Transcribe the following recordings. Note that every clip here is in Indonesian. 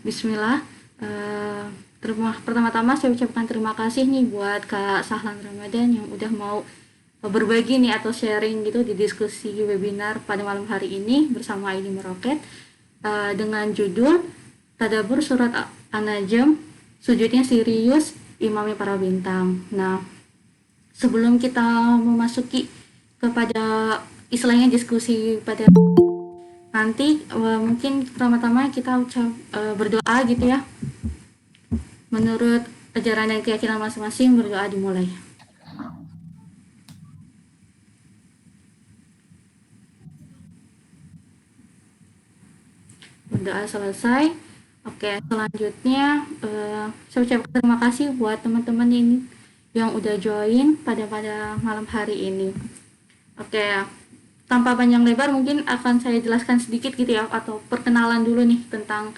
Bismillah. Pertama-tama saya ucapkan terima kasih nih buat Kak Sahlan Ramadan yang udah mau berbagi nih atau sharing gitu di diskusi webinar pada malam hari ini bersama Aini Meroket dengan judul Tadabur Surat An-Najm, Sujudnya Sirius, Imamnya Para Bintang. Nah, sebelum kita memasuki kepada istilahnya diskusi pada nanti, mungkin pertama-tama kita berdoa gitu ya. Menurut ajaran dan keyakinan masing-masing, berdoa dimulai. Berdoa selesai. Oke, selanjutnya saya ucapkan terima kasih buat teman-teman ini yang udah join pada malam hari ini. Oke, tanpa panjang lebar mungkin akan saya jelaskan sedikit gitu ya, atau perkenalan dulu nih tentang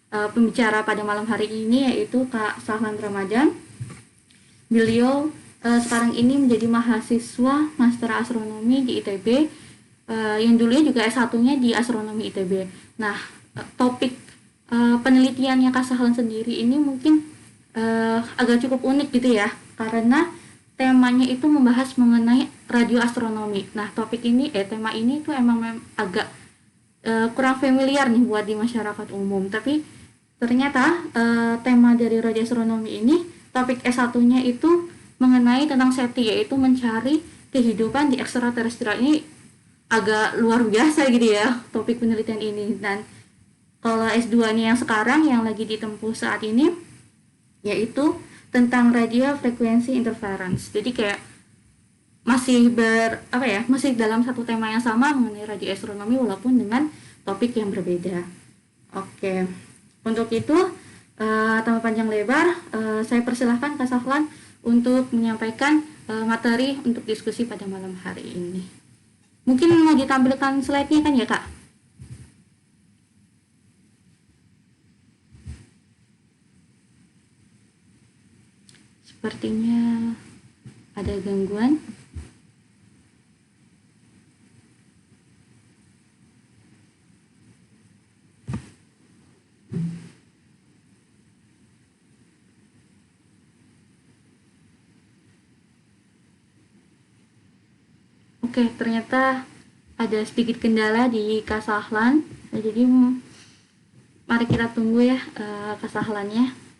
pembicara pada malam hari ini, yaitu Kak Sahlan Ramadan. Beliau sekarang ini menjadi mahasiswa Master Astronomi di ITB, yang dulunya juga S1-nya di Astronomi ITB. Nah, topik penelitiannya Kak Sahlan sendiri ini mungkin agak cukup unik gitu ya, karena temanya itu membahas mengenai radioastronomi. Nah, tema ini tuh emang agak kurang familiar nih buat di masyarakat umum. Tapi ternyata tema dari radioastronomi ini, topik S1-nya itu mengenai tentang SETI, yaitu mencari kehidupan di ekstraterestrial. Ini agak luar biasa gitu ya topik penelitian ini. Dan kalau S2-nya yang sekarang yang lagi ditempuh saat ini, yaitu tentang radio frekuensi interference. Jadi kayak masih dalam satu tema yang sama mengenai radioastronomi walaupun dengan topik yang berbeda. Oke, untuk itu tanpa panjang lebar, saya persilahkan Kak Saflan untuk menyampaikan materi untuk diskusi pada malam hari ini. Mungkin mau ditampilkan slide-nya kan ya Kak? Sepertinya ada gangguan. Oke, ternyata ada sedikit kendala di Kak Sahlan. Jadi mari kita tunggu ya Kak Sahlannya.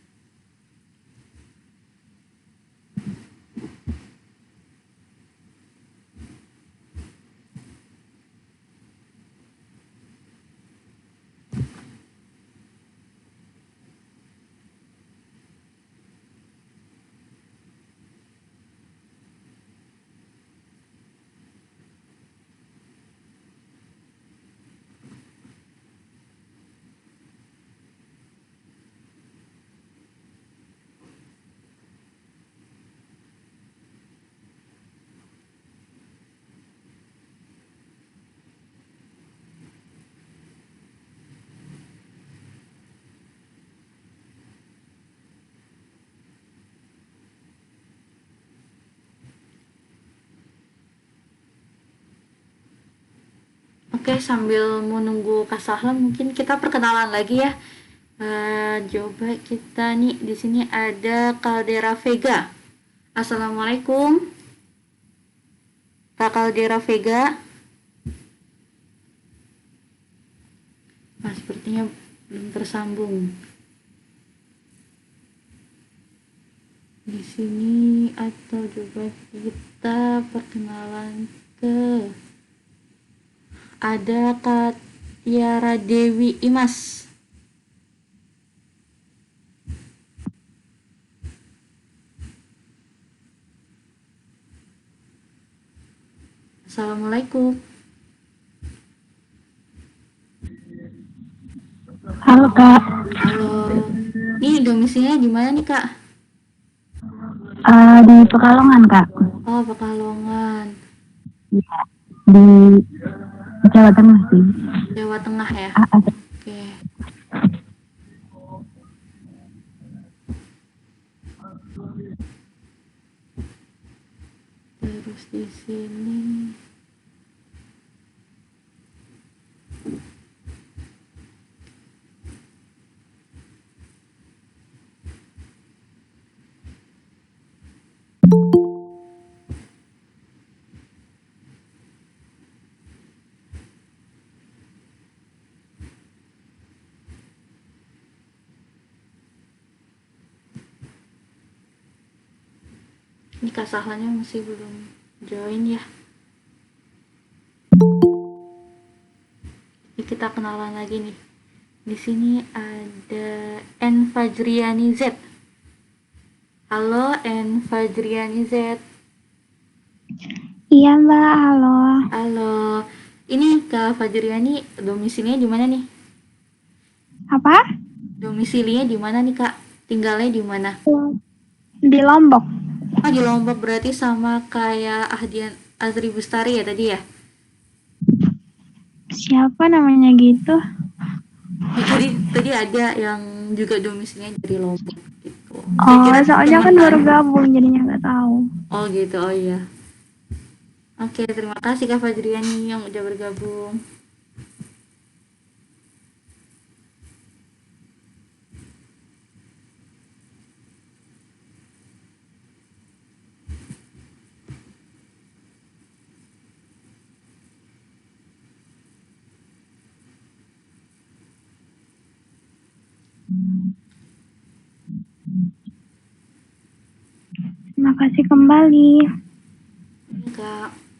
Oke, sambil menunggu Kak Sahlan, mungkin kita perkenalan lagi ya. Coba kita nih, di sini ada Caldera Vega. Assalamualaikum, Kak Caldera Vega. Nah, sepertinya belum tersambung. Di sini atau coba kita perkenalan ke ada Kak Tiara Dewi Imas. Assalamualaikum. Halo Kak. Halo. Nih domisilinya di mana nih Kak? Di Pekalongan Kak. Oh, Pekalongan. Ya, di Jawa Tengah sih. Jawa Tengah ya. Oke. Terus di sini Ini Kak Sahlannya masih belum join ya. Jadi kita kenalan lagi nih. Di sini ada N Fajriani Z. Halo N Fajriani Z. Iya Mbak, halo. Halo. Ini Kak Fajriani domisilinya di mana nih? Apa? Domisilinya di mana nih Kak? Tinggalnya di mana? Di Lombok. Oh di Lombok berarti sama kayak Ahdian Azri Bustari ya tadi ya? Siapa namanya gitu? Ya, tadi ada yang juga domisilinya dari Lombok gitu. Saya Oh, kira soalnya kan baru temenan. gabung jadinya nggak tahu. Oh gitu, oh iya. Oke, terima kasih Kak Fajriani yang udah bergabung. Terima kasih kembali. Ini Kak.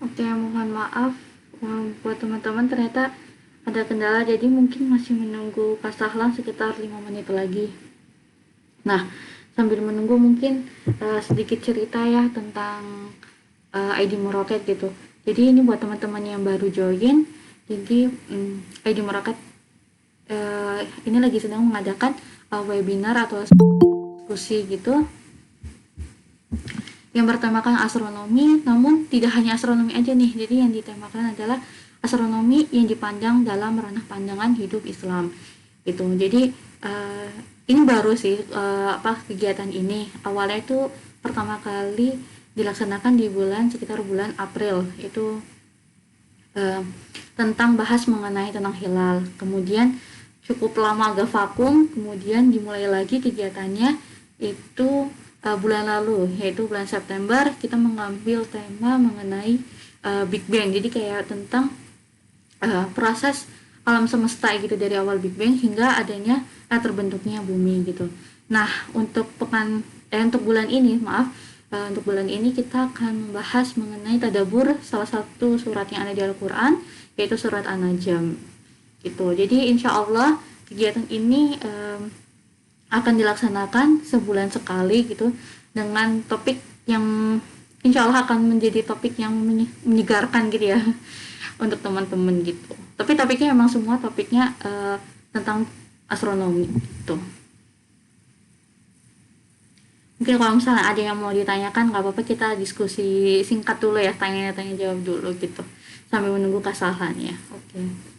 Oke, mohon maaf buat teman-teman ternyata ada kendala jadi mungkin masih menunggu Kak Sahlan sekitar 5 menit lagi. Nah, sambil menunggu mungkin sedikit cerita ya tentang ID Meroket gitu. Jadi ini buat teman-teman yang baru join, jadi ID Meroket ini lagi sedang mengadakan webinar atau diskusi gitu yang bertemakan astronomi, namun tidak hanya astronomi aja nih. Jadi yang ditemakan adalah astronomi yang dipandang dalam ranah pandangan hidup Islam. Gitu. Jadi ini baru sih kegiatan ini. Awalnya itu pertama kali dilaksanakan di sekitar bulan April. Itu tentang bahas mengenai tentang hilal. Kemudian cukup lama agak vakum, kemudian dimulai lagi kegiatannya itu bulan lalu, yaitu bulan September kita mengambil tema mengenai Big Bang. Jadi kayak tentang proses alam semesta gitu dari awal Big Bang hingga adanya terbentuknya bumi gitu. Nah, untuk bulan ini, untuk bulan ini kita akan membahas mengenai tadabur salah satu surat yang ada di Al-Qur'an, yaitu surat An-Najm. Gitu. Jadi insya Allah kegiatan ini akan dilaksanakan sebulan sekali gitu dengan topik yang insya Allah akan menjadi topik yang menyegarkan gitu ya untuk teman-teman gitu. Tapi topiknya emang semua topiknya tentang astronomi gitu. Mungkin kalau misalnya ada yang mau ditanyakan nggak apa-apa kita diskusi singkat dulu ya, tanya-tanya jawab dulu gitu sambil menunggu kesalahannya. Oke.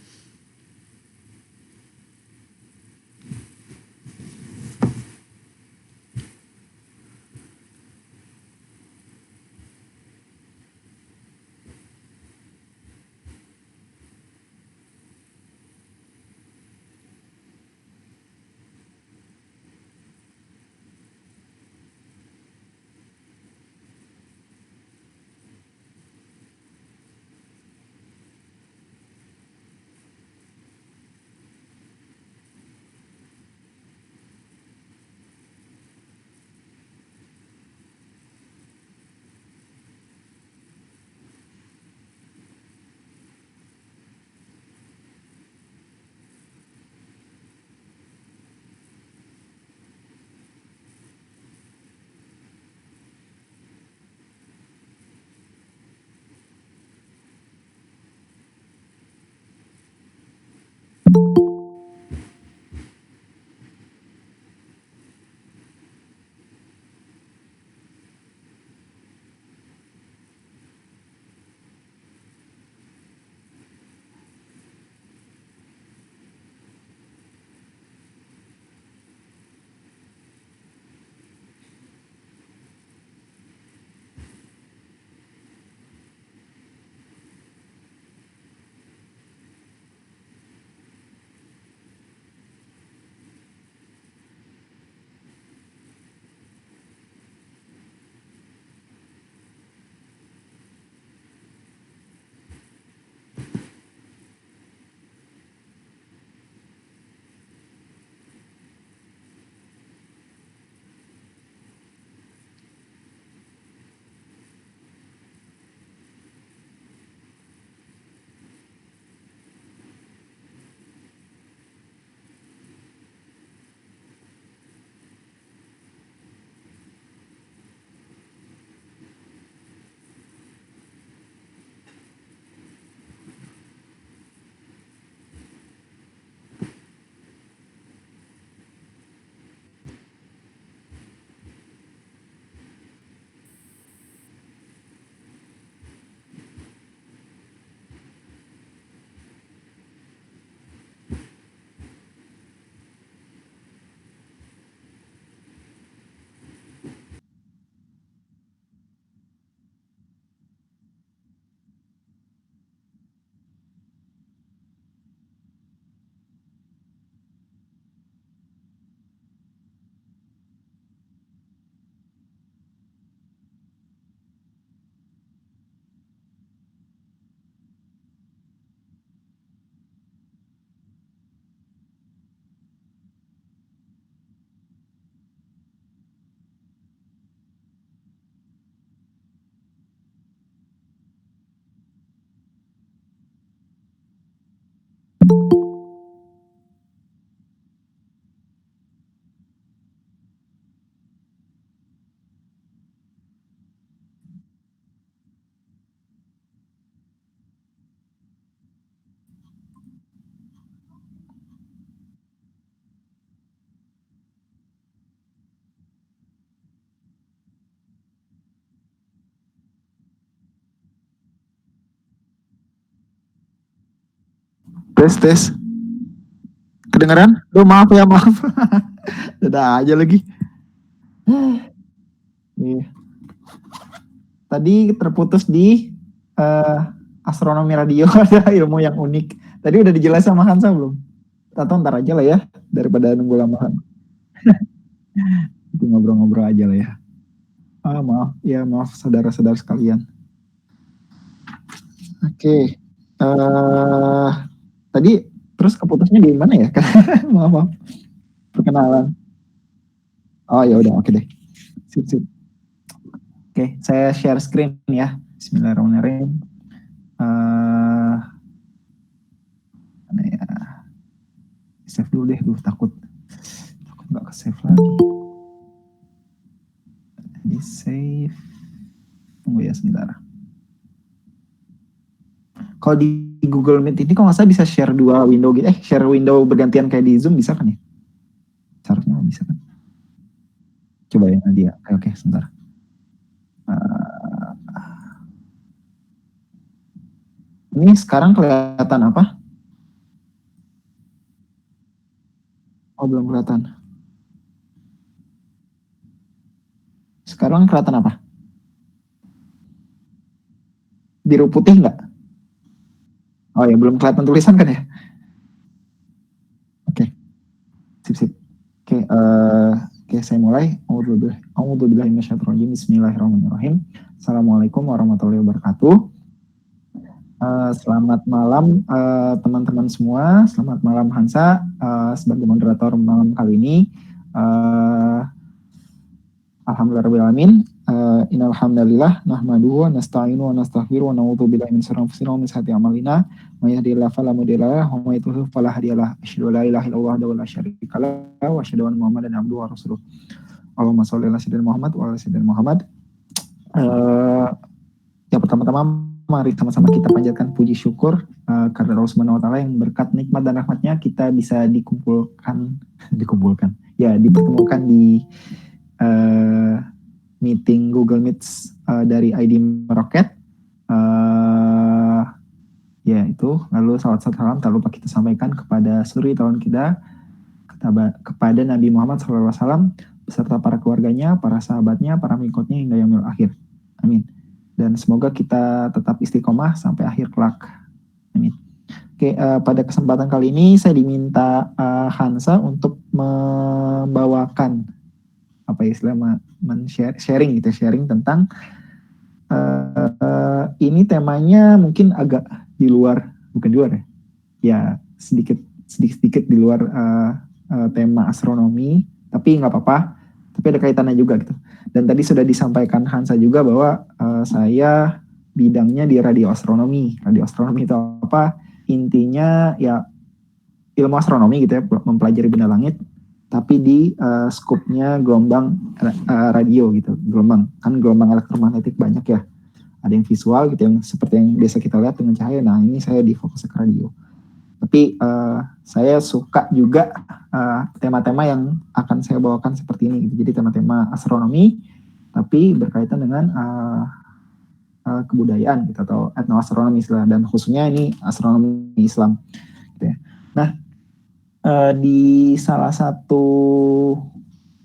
Tes. Kedengeran? Duh, maaf ya, maaf. Dadah aja lagi. Nih. Tadi terputus di astronomi radio. Ada ilmu yang unik. Tadi udah dijelasin sama Hansa belum? Atau ntar aja lah ya, daripada nunggu lamahan. Itu ngobrol-ngobrol aja lah ya. Maaf saudara-saudara sekalian. Oke. Tadi terus keputusnya di mana ya? maaf. Perkenalan. Oh ya udah, oke deh. Sip. Oke, saya share screen ya. Bismillahirrahmanirrahim. Mana ya? Save dulu deh, takut nggak ke save lagi. Di save. Tunggu ya sebentar. Kalau di Google Meet ini kok nggak salah bisa share 2 window gitu. Share window bergantian kayak di Zoom bisa kan ya? Seharusnya bisa kan? Coba ya Nadia. Oke, sebentar. Ini sekarang kelihatan apa? Oh, belum kelihatan. Sekarang kelihatan apa? Biru putih nggak? Oh ya, belum kelihatan tulisan kan ya? Oke. Sip. Oke, saya mulai. A'udzubillahi minasyaitonir rajim. Bismillahirrahmanirrahim. Assalamualaikum warahmatullahi wabarakatuh. Selamat malam teman-teman semua. Selamat malam Hansa sebagai moderator malam kali ini. Alhamdulillahirrahmanirrahim. Innal hamdalillah nahmaduhu wa nasta'inu wa nastaghfiruh wa na'udzu billahi min syururi anfusina wa min sayyiati a'malina. May yahdihillahu fala mudilla lahu wa may yudlil fala hadiya lahu. Asyhadu an la ilaha illallah wa la syarika lahu wa asyhadu anna Muhammadan abduhu wa rasuluh. Allahumma shalli ala sayyidina Muhammad wa ala sayyidina Muhammad. Yang pertama-tama mari sama-sama kita panjatkan puji syukur karena Allah Subhanahu wa taala yang berkat nikmat dan rahmatnya kita bisa dipertemukan di meeting Google Meet dari ID Meroket. Ya itu, lalu salawat salam tak lupa kita sampaikan kepada suri tahun kita, kepada Nabi Muhammad SAW beserta para keluarganya, para sahabatnya, para pengikutnya hingga yaumil akhir. Amin. Dan semoga kita tetap istiqomah sampai akhir kelak. Amin. Oke, pada kesempatan kali ini saya diminta Hansa untuk membawakan sharing tentang ini temanya mungkin agak bukan di luar ya, sedikit di luar tema astronomi, tapi nggak apa-apa, tapi ada kaitannya juga gitu. Dan tadi sudah disampaikan Hansa juga bahwa saya bidangnya di radioastronomi. Radioastronomi itu apa? Intinya ya ilmu astronomi gitu ya, mempelajari benda langit, tapi di skupnya gelombang radio gitu. Gelombang elektromagnetik banyak ya. Ada yang visual gitu, yang seperti yang biasa kita lihat dengan cahaya. Nah ini saya di fokus ke radio. Tapi saya suka juga tema-tema yang akan saya bawakan seperti ini gitu. Jadi tema-tema astronomi tapi berkaitan dengan kebudayaan gitu, atau etnoastronomi istilah, dan khususnya ini astronomi Islam gitu ya. Nah, di salah satu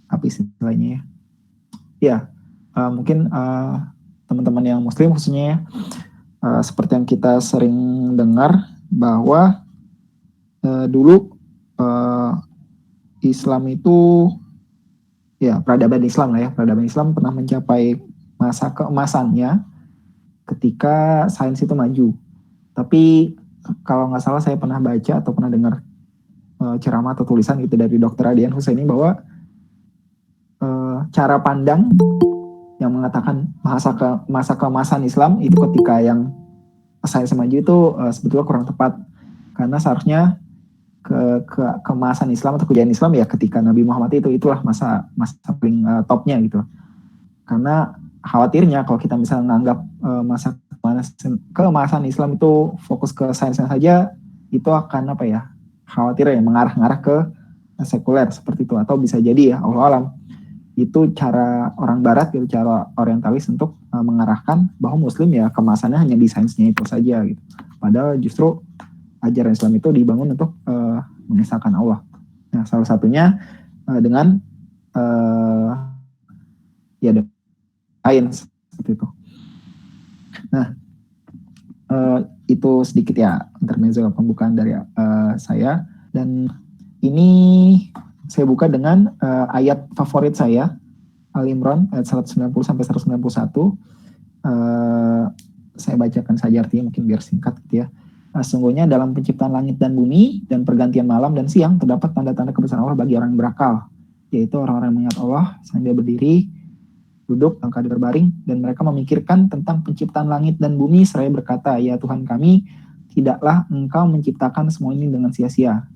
apa istilahnya ya mungkin teman-teman yang muslim khususnya ya, seperti yang kita sering dengar bahwa dulu Islam itu ya peradaban Islam pernah mencapai masa keemasannya ketika sains itu maju. Tapi kalau nggak salah saya pernah baca atau pernah dengar ceramah atau tulisan gitu dari Dr. Adian Husaini bahwa cara pandang yang mengatakan masa keemasan Islam itu ketika yang sains maju itu sebetulnya kurang tepat, karena seharusnya keemasan Islam atau kejayaan Islam ya ketika Nabi Muhammad itulah masa paling topnya gitu. Karena khawatirnya kalau kita misalnya menganggap masa keemasan Islam itu fokus ke sainsnya saja, itu akan khawatir ya mengarah ke sekuler seperti itu, atau bisa jadi ya Allah alam itu cara orang barat gitu, cara orientalis untuk mengarahkan bahwa muslim ya kemasannya hanya di sainsnya itu saja gitu. Padahal justru ajaran Islam itu dibangun untuk mengesahkan Allah. Nah, salah satunya dengan ya sains seperti itu. Nah, itu sedikit ya intermezzo pembukaan dari saya, dan ini saya buka dengan ayat favorit saya, Al-Imran ayat 190 sampai 191. Saya bacakan saja artinya mungkin biar singkat gitu ya. Sesungguhnya dalam penciptaan langit dan bumi dan pergantian malam dan siang terdapat tanda-tanda kebesaran Allah bagi orang yang berakal, yaitu orang-orang yang mengingat Allah sambil dia berdiri, duduk, angkat berbaring, dan mereka memikirkan tentang penciptaan langit dan bumi seraya berkata, ya Tuhan kami, tidaklah Engkau menciptakan semua ini dengan sia-sia.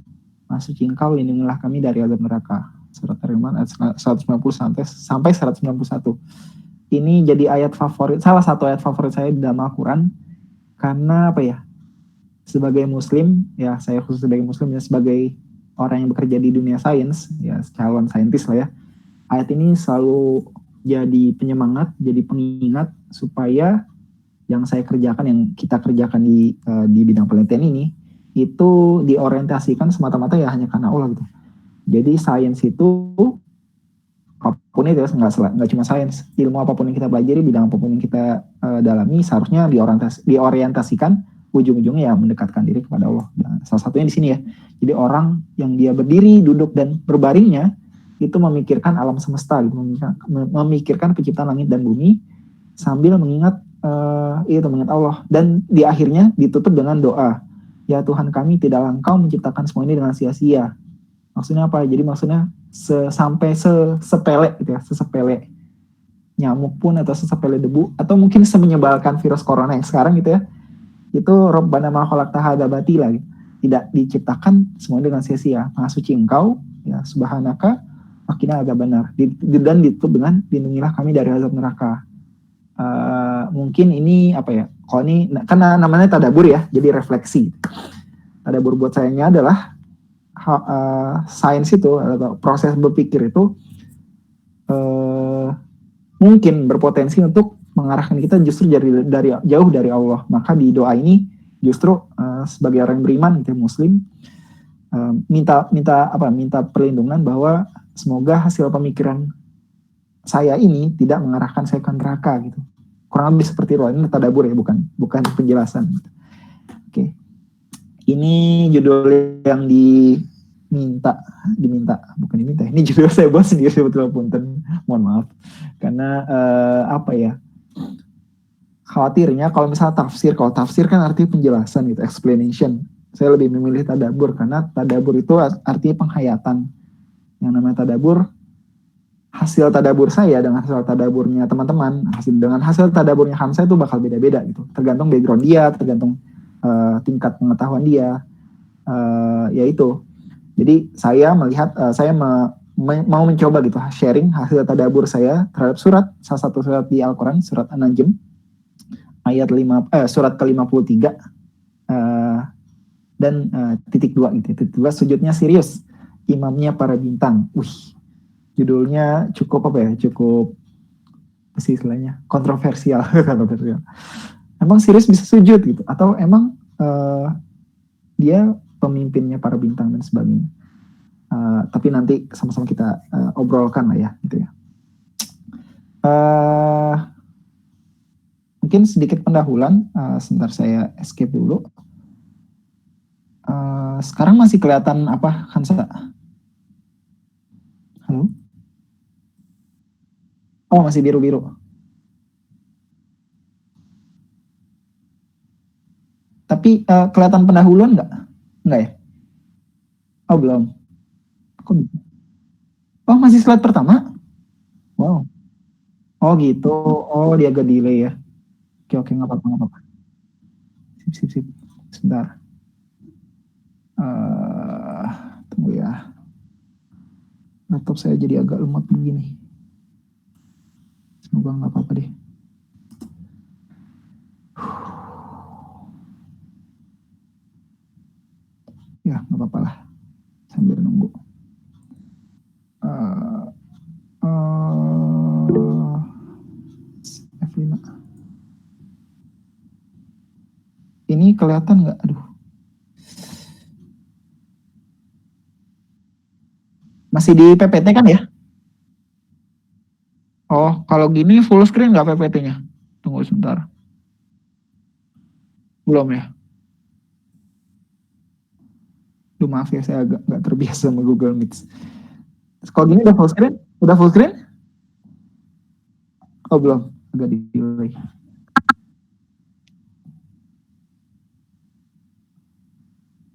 Maha suci Engkau, lindungilah kami dari azab neraka. Surat Ar-Rahman ayat 190 sampai 191. Ini jadi ayat favorit, salah satu ayat favorit saya di dalam Al-Quran, karena apa ya? Sebagai Muslim, ya saya khusus sebagai Muslim ya, sebagai orang yang bekerja di dunia sains, ya calon saintis lah ya. Ayat ini selalu jadi penyemangat, jadi pengingat supaya yang saya kerjakan, yang kita kerjakan di bidang penelitian ini, itu diorientasikan semata-mata ya hanya karena Allah gitu. Jadi sains itu apapun itu, nggak cuma sains, ilmu apapun yang kita pelajari, bidang apapun yang kita dalami, seharusnya diorientasikan ujung-ujungnya ya mendekatkan diri kepada Allah. Nah, salah satunya di sini ya. Jadi orang yang dia berdiri, duduk dan berbaringnya itu memikirkan alam semesta, gitu, memikirkan penciptaan langit dan bumi sambil mengingat mengingat Allah, dan di akhirnya ditutup dengan doa, ya Tuhan kami, tidaklah Engkau menciptakan semua ini dengan sia-sia. Maksudnya apa? Jadi maksudnya sampai sepele gitu ya, sesepele nyamuk pun atau sesepele debu atau mungkin semenyebalkan virus corona yang sekarang gitu ya, itu Rabbana ma khalaqta hadza batila, gitu. Tidak diciptakan semua dengan sia-sia. Maha suci Engkau, ya subhanaka waqina adzabannar, dan ditutup dengan lindungilah kami dari azab neraka. Mungkin ini apa ya? Kalau ini karena namanya tadabur ya, jadi refleksi. Tadabur buat sayanya adalah sains itu atau proses berpikir itu mungkin berpotensi untuk mengarahkan kita justru dari jauh dari Allah. Maka di doa ini justru sebagai orang yang beriman gitu, Muslim, minta perlindungan bahwa semoga hasil pemikiran saya ini tidak mengarahkan saya ke neraka gitu. Kurang lebih seperti itu. Ini tadabur ya, bukan penjelasan. Oke. Ini judul yang diminta, bukan diminta. Ini judul saya buat sendiri sebetulnya, punten. Mohon maaf. Karena apa ya? Khawatirnya kalau misalnya kalau tafsir kan artinya penjelasan gitu, explanation. Saya lebih memilih tadabur karena tadabur itu artinya penghayatan. Yang namanya tadabur, hasil tadabur saya dengan hasil tadaburnya teman-teman, dengan hasil tadaburnya Hamzah itu bakal beda-beda gitu. Tergantung background dia, tergantung tingkat pengetahuan dia, yaitu. Jadi saya melihat, saya mau mencoba gitu sharing hasil tadabur saya terhadap salah satu surat di Al-Quran, surat An-Najm ayat surat ke-53 dan titik 2 gitu. Titik 2, sujudnya serius, imamnya para bintang. Judulnya cukup apa ya? Cukup istilahnya kontroversial. Emang serius bisa sujud gitu? Atau emang dia pemimpinnya para bintang dan sebagainya? Tapi nanti sama-sama kita obrolkan lah ya, gitu ya. Mungkin sedikit pendahuluan. Sebentar saya escape dulu. Sekarang masih kelihatan apa, Hansa? Halo? Oh, masih biru-biru. Tapi kelihatan pendahuluan nggak? Nggak ya? Oh, belum. Kok bisa? Oh, masih slide pertama? Wow. Oh, gitu. Oh, dia agak delay ya. Oke, nggak apa-apa. Sip. Sebentar. Tunggu ya. Laptop saya jadi agak lemot begini. Semoga nggak apa-apa deh. Ya, nggak apa-apa lah. Sambil nunggu. F5. Ini kelihatan nggak? Aduh. Masih di PPT kan ya? Oh, kalau gini full screen nggak PPT-nya? Tunggu sebentar. Belum ya? Duh, maaf ya, saya agak nggak terbiasa sama Google Meet. Kalau gini udah full screen? Udah full screen? Oh, belum. Agak delay.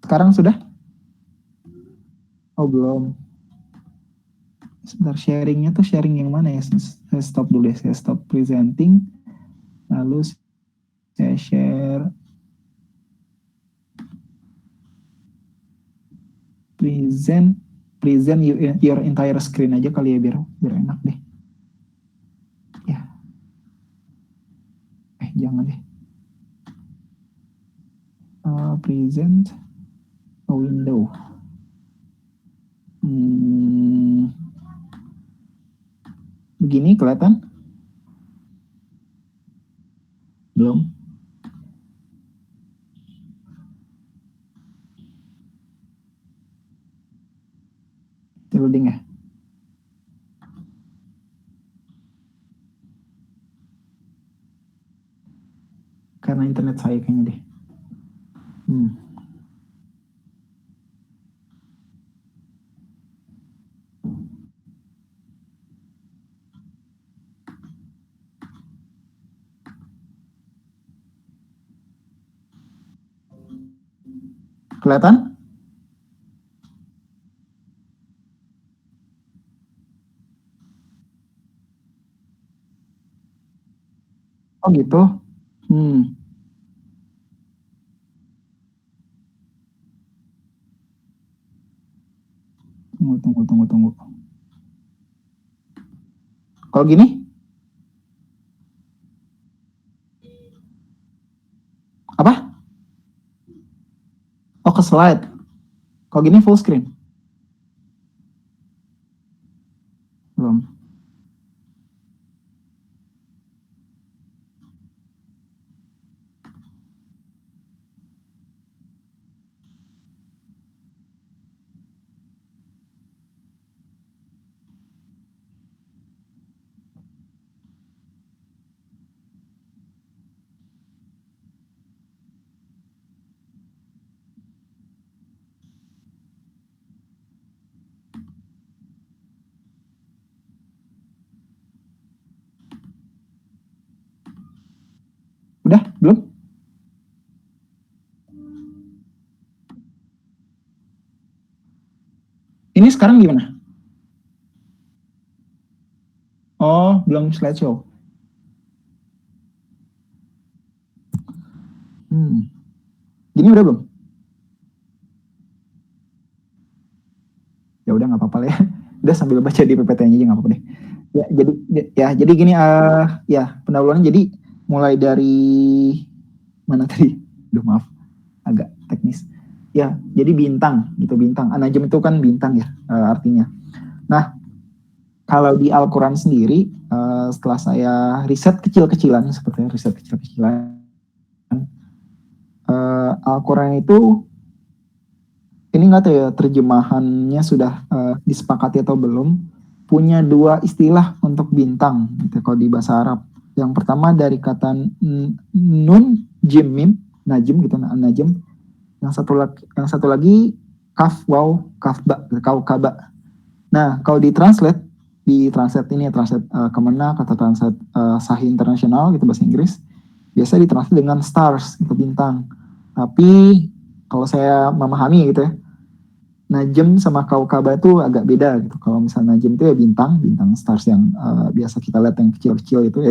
Sekarang sudah? Oh, belum. Sebentar, sharingnya tuh sharing yang mana ya? Saya stop dulu ya. Saya stop presenting. Lalu saya share present your entire screen aja kali ya, biar enak deh. Ya. Jangan deh. Present a window. Begini kelihatan? Belum. Loading ya. Karena internet saya kayaknya deh. Kelihatan? Oh gitu. Tunggu. Kalau gini? Apa? Oh, ke slide. Kalau gini full screen? Belum. Udah? Belum? Ini sekarang gimana? Oh, belum slideshow. Gini udah belum? Ya udah, nggak apa-apa lah ya. Udah, sambil baca di PPT-nya aja nggak apa-apa deh. Jadi gini, ya pendahuluannya jadi mulai dari mana tadi? Duh, maaf, agak teknis. Ya, jadi bintang gitu, bintang. An-Najm itu kan bintang ya, artinya. Nah, kalau di Al-Quran sendiri, setelah saya riset kecil-kecilan, seperti riset kecil-kecilan, Al-Quran itu, ini nggak tahu ya terjemahannya sudah disepakati atau belum, punya dua istilah untuk bintang gitu kalau di bahasa Arab. Yang pertama dari kata nun, jim, mim, najm gitu, najm. Yang satu lagi kaf, waw, kaf, ba, kaukaba. Nah, kalau ditranslate ini ya, translate Kemenak atau translate Sahih Internasional gitu bahasa Inggris, biasa ditranslate dengan stars gitu, bintang. Tapi kalau saya memahami gitu ya, Najm sama kaukaba itu agak beda gitu. Kalau misalnya Najm itu ya bintang stars yang biasa kita lihat yang kecil-kecil itu,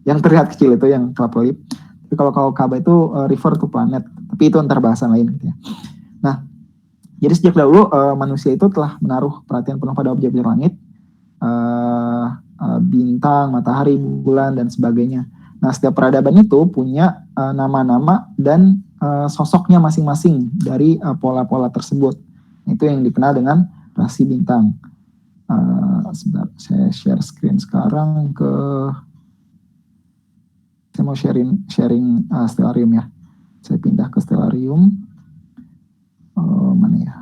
yang terlihat kecil itu yang kelap-kelip. Tapi kalau kaukaba itu refer to planet, tapi itu antar bahasa lain gitu ya. Nah, jadi sejak dahulu manusia itu telah menaruh perhatian penuh pada objek-objek langit, bintang, matahari, bulan, dan sebagainya. Nah, setiap peradaban itu punya nama-nama dan sosoknya masing-masing dari pola-pola tersebut. Itu yang dikenal dengan rasi bintang. Sebentar, saya share screen sekarang ke, saya mau sharing Stellarium ya. Saya pindah ke Stellarium. Mana ya?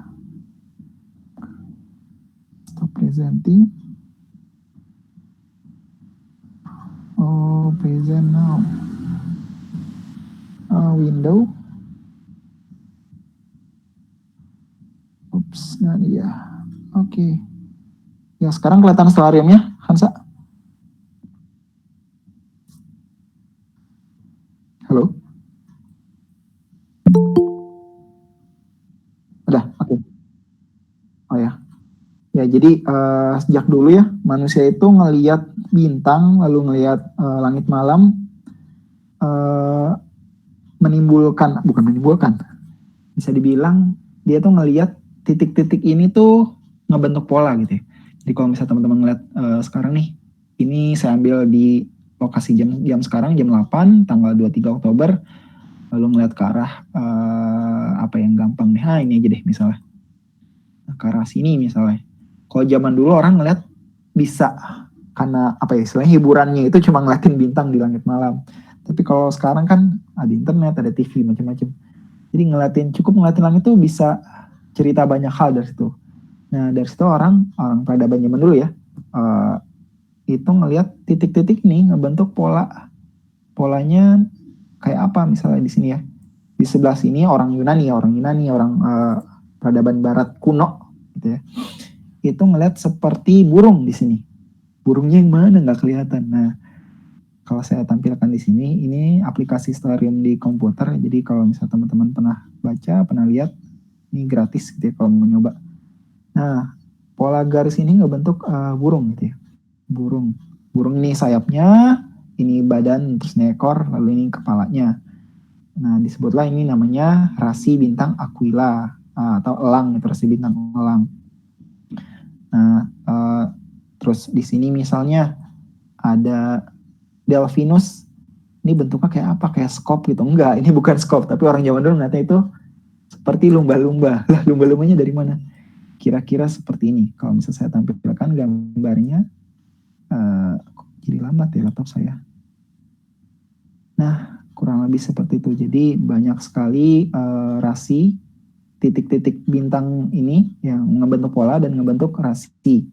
Stop presenting. Oh, present now. Window. Oops, nah dia. Oke. Ya, sekarang kelihatan stellariumnya, Hansa? Halo? Udah, oke. Oh ya. Ya, jadi sejak dulu ya, manusia itu ngelihat bintang, lalu ngelihat langit malam, bukan menimbulkan, bisa dibilang dia tuh ngelihat titik-titik ini tuh ngebentuk pola gitu ya. Jadi kalau misalnya teman-teman ngeliat sekarang nih, ini saya ambil di lokasi jam sekarang, jam 8, tanggal 23 Oktober, lalu ngeliat ke arah apa yang gampang nih, ini aja deh misalnya. Ke arah sini misalnya. Kalau zaman dulu orang ngeliat bisa, karena apa ya, istilahnya hiburannya itu cuma ngeliatin bintang di langit malam. Tapi kalau sekarang kan ada internet, ada TV, macam-macam. Jadi cukup ngeliatin langit tuh bisa cerita banyak hal dari situ. Nah, dari situ orang peradaban zaman dulu ya, itu ngelihat titik-titik ini ngebentuk polanya kayak apa misalnya di sini ya. Di sebelah sini orang Yunani, orang peradaban barat kuno gitu ya. Itu ngelihat seperti burung di sini. Burungnya yang mana nggak kelihatan. Nah, kalau saya tampilkan di sini, ini aplikasi Stellarium di komputer. Jadi kalau misalnya teman-teman pernah lihat, ini gratis gitu ya kalau mau nyoba. Nah, pola garis ini ngebentuk burung gitu ya. Burung ini sayapnya, ini badan, terus ini ekor, lalu ini kepalanya. Nah, disebutlah ini namanya rasi bintang Aquila atau elang, itu rasi bintang elang. Nah, terus di sini misalnya ada Delphinus, ini bentuknya kayak apa? Kayak skop gitu. Enggak, ini bukan skop, tapi orang zaman dulu ngeliatnya itu seperti lumba-lumba. Lah, lumba-lumbanya dari mana? Kira-kira seperti ini. Kalau misalnya saya tampilkan gambarnya, jadi lambat ya laptop saya. Nah, kurang lebih seperti itu. Jadi banyak sekali rasi titik-titik bintang ini yang ngebentuk pola dan ngebentuk rasi.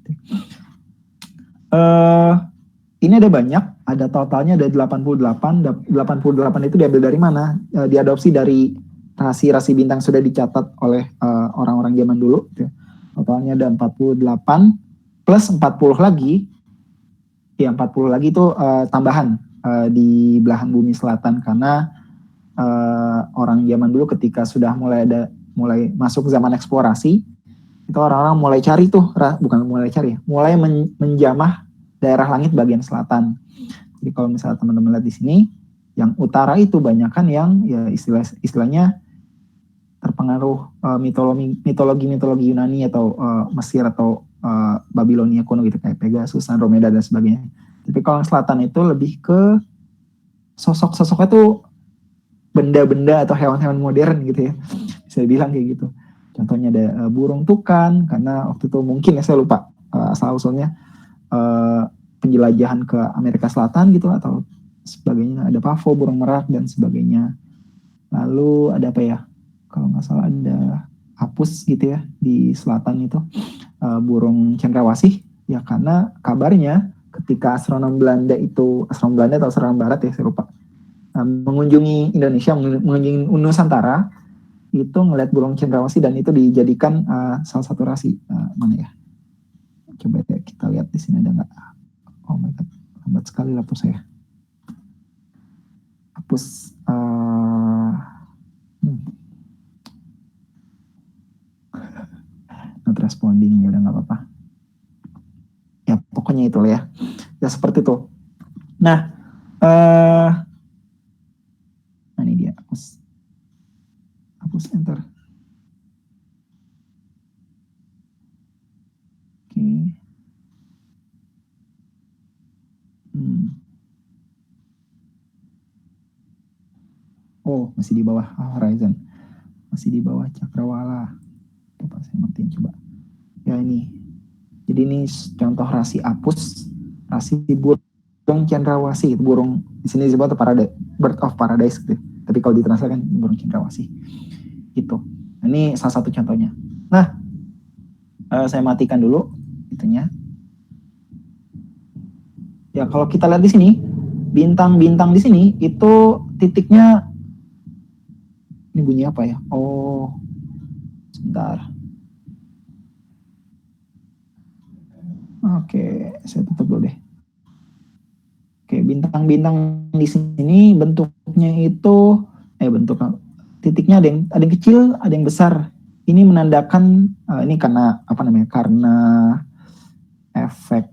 Ini ada banyak, ada totalnya ada 88. 88 itu diambil dari mana? Diadopsi dari rasi-rasi bintang sudah dicatat oleh orang-orang zaman dulu. Totalnya ada 48 plus 40 lagi. Ya, 40 lagi itu tambahan di belahan bumi selatan, karena orang zaman dulu ketika sudah mulai masuk zaman eksplorasi, itu orang-orang mulai cari tuh, mulai menjamah daerah langit bagian selatan. Jadi kalau misalnya teman-teman lihat di sini, yang utara itu banyakan yang ya istilahnya terpengaruh mitologi Yunani atau Mesir atau Babilonia kuno gitu, kayak Pegasus, Andromeda dan sebagainya. Tapi kalau yang selatan itu lebih ke sosok-sosoknya tuh benda-benda atau hewan-hewan modern gitu ya, bisa dibilang kayak gitu. Contohnya ada burung tukan, karena waktu itu mungkin ya saya lupa asal usulnya penjelajahan ke Amerika Selatan gitu atau sebagainya. Ada pavo, burung merak dan sebagainya. Lalu ada apa ya? Kalau nggak salah ada apus gitu ya di selatan itu, burung cendrawasih ya, karena kabarnya ketika astronom Belanda atau astronom Barat ya saya lupa, mengunjungi Indonesia, mengunjungi Nusantara, itu ngeliat burung cendrawasih dan itu dijadikan salah satu rasi. Mana ya? Coba ya, kita lihat di sini ada nggak? Oh my god, lambat sekali laptop saya. Hapus. Not responding, ya udah nggak apa-apa. Ya pokoknya itu lah ya. Ya seperti itu. Nah, ini dia, hapus enter. Oke. Oh, masih di bawah horizon. Masih di bawah cakrawala. Coba saya matiin coba. Ya ini. Jadi ini contoh rasi apus, rasi burung cendrawasih, burung di sini disebut bird of paradise gitu. Tapi kalau ditranslate kan burung cendrawasih. Itu. Ini salah satu contohnya. Nah, saya matikan dulu itunya. Ya kalau kita lihat di sini, bintang-bintang di sini itu titiknya, ini bunyi apa ya? Oh, sebentar. Oke, saya tutup dulu deh. Oke, bintang-bintang di sini bentuknya itu titiknya ada yang kecil, ada yang besar. Ini menandakan ini karena apa namanya? Karena efek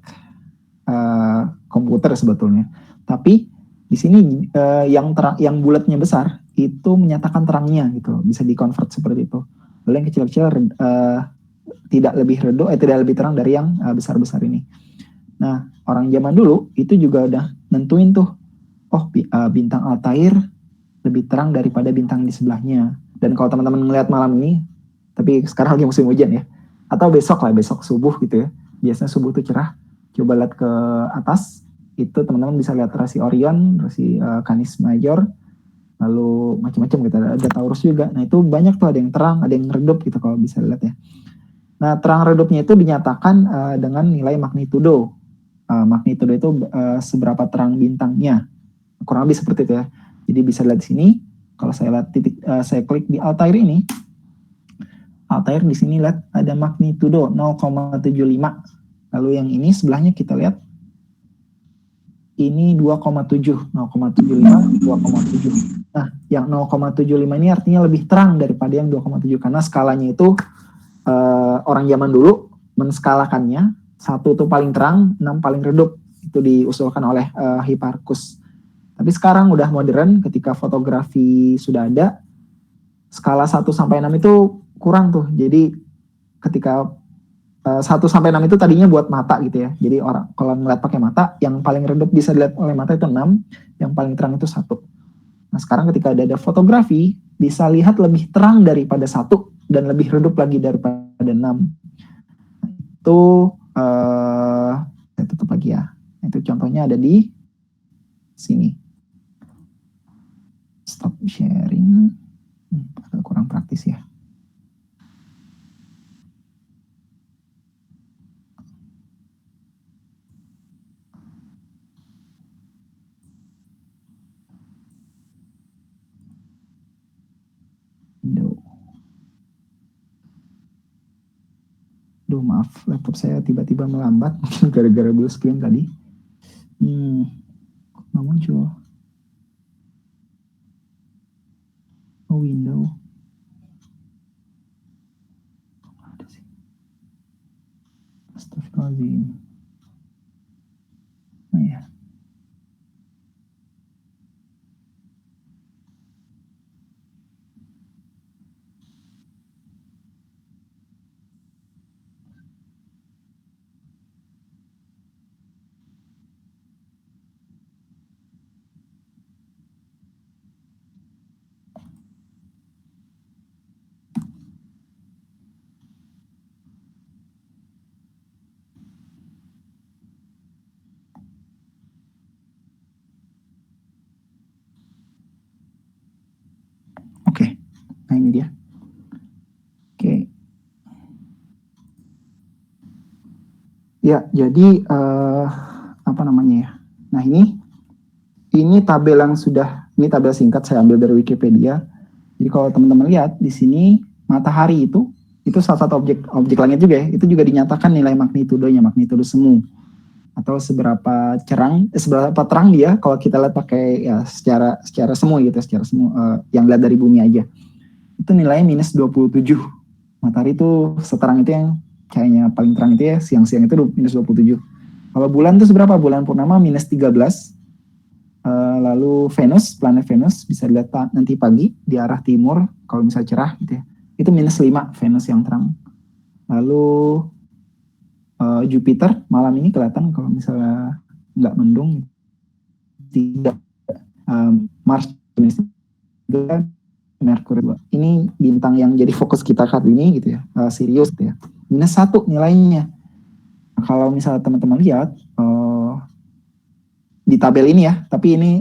komputer sebetulnya. Tapi di sini yang bulatnya besar itu menyatakan terangnya gitu, bisa dikonvert seperti itu. Lalu yang kecil-kecil tidak lebih terang dari yang besar-besar ini. Nah, orang zaman dulu itu juga udah nentuin tuh, bintang Altair lebih terang daripada bintang di sebelahnya. Dan kalau teman-teman ngelihat malam ini, tapi sekarang lagi musim hujan ya, atau besok subuh gitu ya, biasanya subuh tuh cerah. Coba lihat ke atas, itu teman-teman bisa lihat rasi Orion, rasi Canis Major, lalu macam-macam gitu, ada Taurus juga. Nah itu banyak tuh, ada yang terang, ada yang redup gitu kalau bisa lihat ya. Nah terang redupnya itu dinyatakan dengan nilai magnitudo. Magnitudo itu seberapa terang bintangnya, kurang lebih seperti itu ya. Jadi bisa lihat di sini, kalau saya lihat saya klik di Altair ini, Altair di sini lihat ada magnitudo 0,75. Lalu yang ini sebelahnya kita lihat, ini 2,7, 0,75, 2,7. Nah, yang 0,75 ini artinya lebih terang daripada yang 2,7 karena skalanya itu orang zaman dulu menskalakannya, 1 itu paling terang, 6 paling redup. Itu diusulkan oleh Hipparchus. Tapi sekarang udah modern, ketika fotografi sudah ada, skala 1 sampai 6 itu kurang tuh. Jadi ketika 1 sampai 6 itu tadinya buat mata gitu ya. Jadi orang kalau ngeliat pakai mata, yang paling redup bisa dilihat oleh mata itu 6, yang paling terang itu 1. Nah, sekarang ketika ada fotografi, bisa lihat lebih terang daripada 1 dan lebih redup lagi daripada 6. Nah, itu saya tutup lagi ya. Itu contohnya ada di sini. Stop sharing. Agak kurang praktis ya. Maaf, laptop saya tiba-tiba melambat, mungkin gara-gara blue screen tadi. Nggak muncul. Window. Ada sih. Astagfirullahaladzim. Oh ya. Oke. Nah ini dia. Oke. Ya, jadi apa namanya ya? Nah ini tabel yang ini tabel singkat saya ambil dari Wikipedia. Jadi kalau teman-teman lihat di sini matahari itu salah satu objek langit juga ya. Itu juga dinyatakan nilai magnitudonya, magnitudo semu atau seberapa terang dia kalau kita lihat pakai ya secara semu gitu, secara semu yang lihat dari bumi aja. Itu nilainya -27. Matahari itu seterang itu yang kayaknya paling terang itu ya, siang-siang itu -27. Kalau bulan itu seberapa? Bulan purnama -13. Lalu planet Venus bisa dilihat nanti pagi di arah timur kalau misalnya cerah gitu ya. Itu -5 Venus yang terang. Lalu Jupiter malam ini kelihatan kalau misalnya nggak mendung. Tidak. Mars Merkuri. Ini bintang yang jadi fokus kita saat ini gitu ya, Sirius gitu ya. -1 nilainya. Nah, kalau misalnya teman-teman lihat di tabel ini ya, tapi ini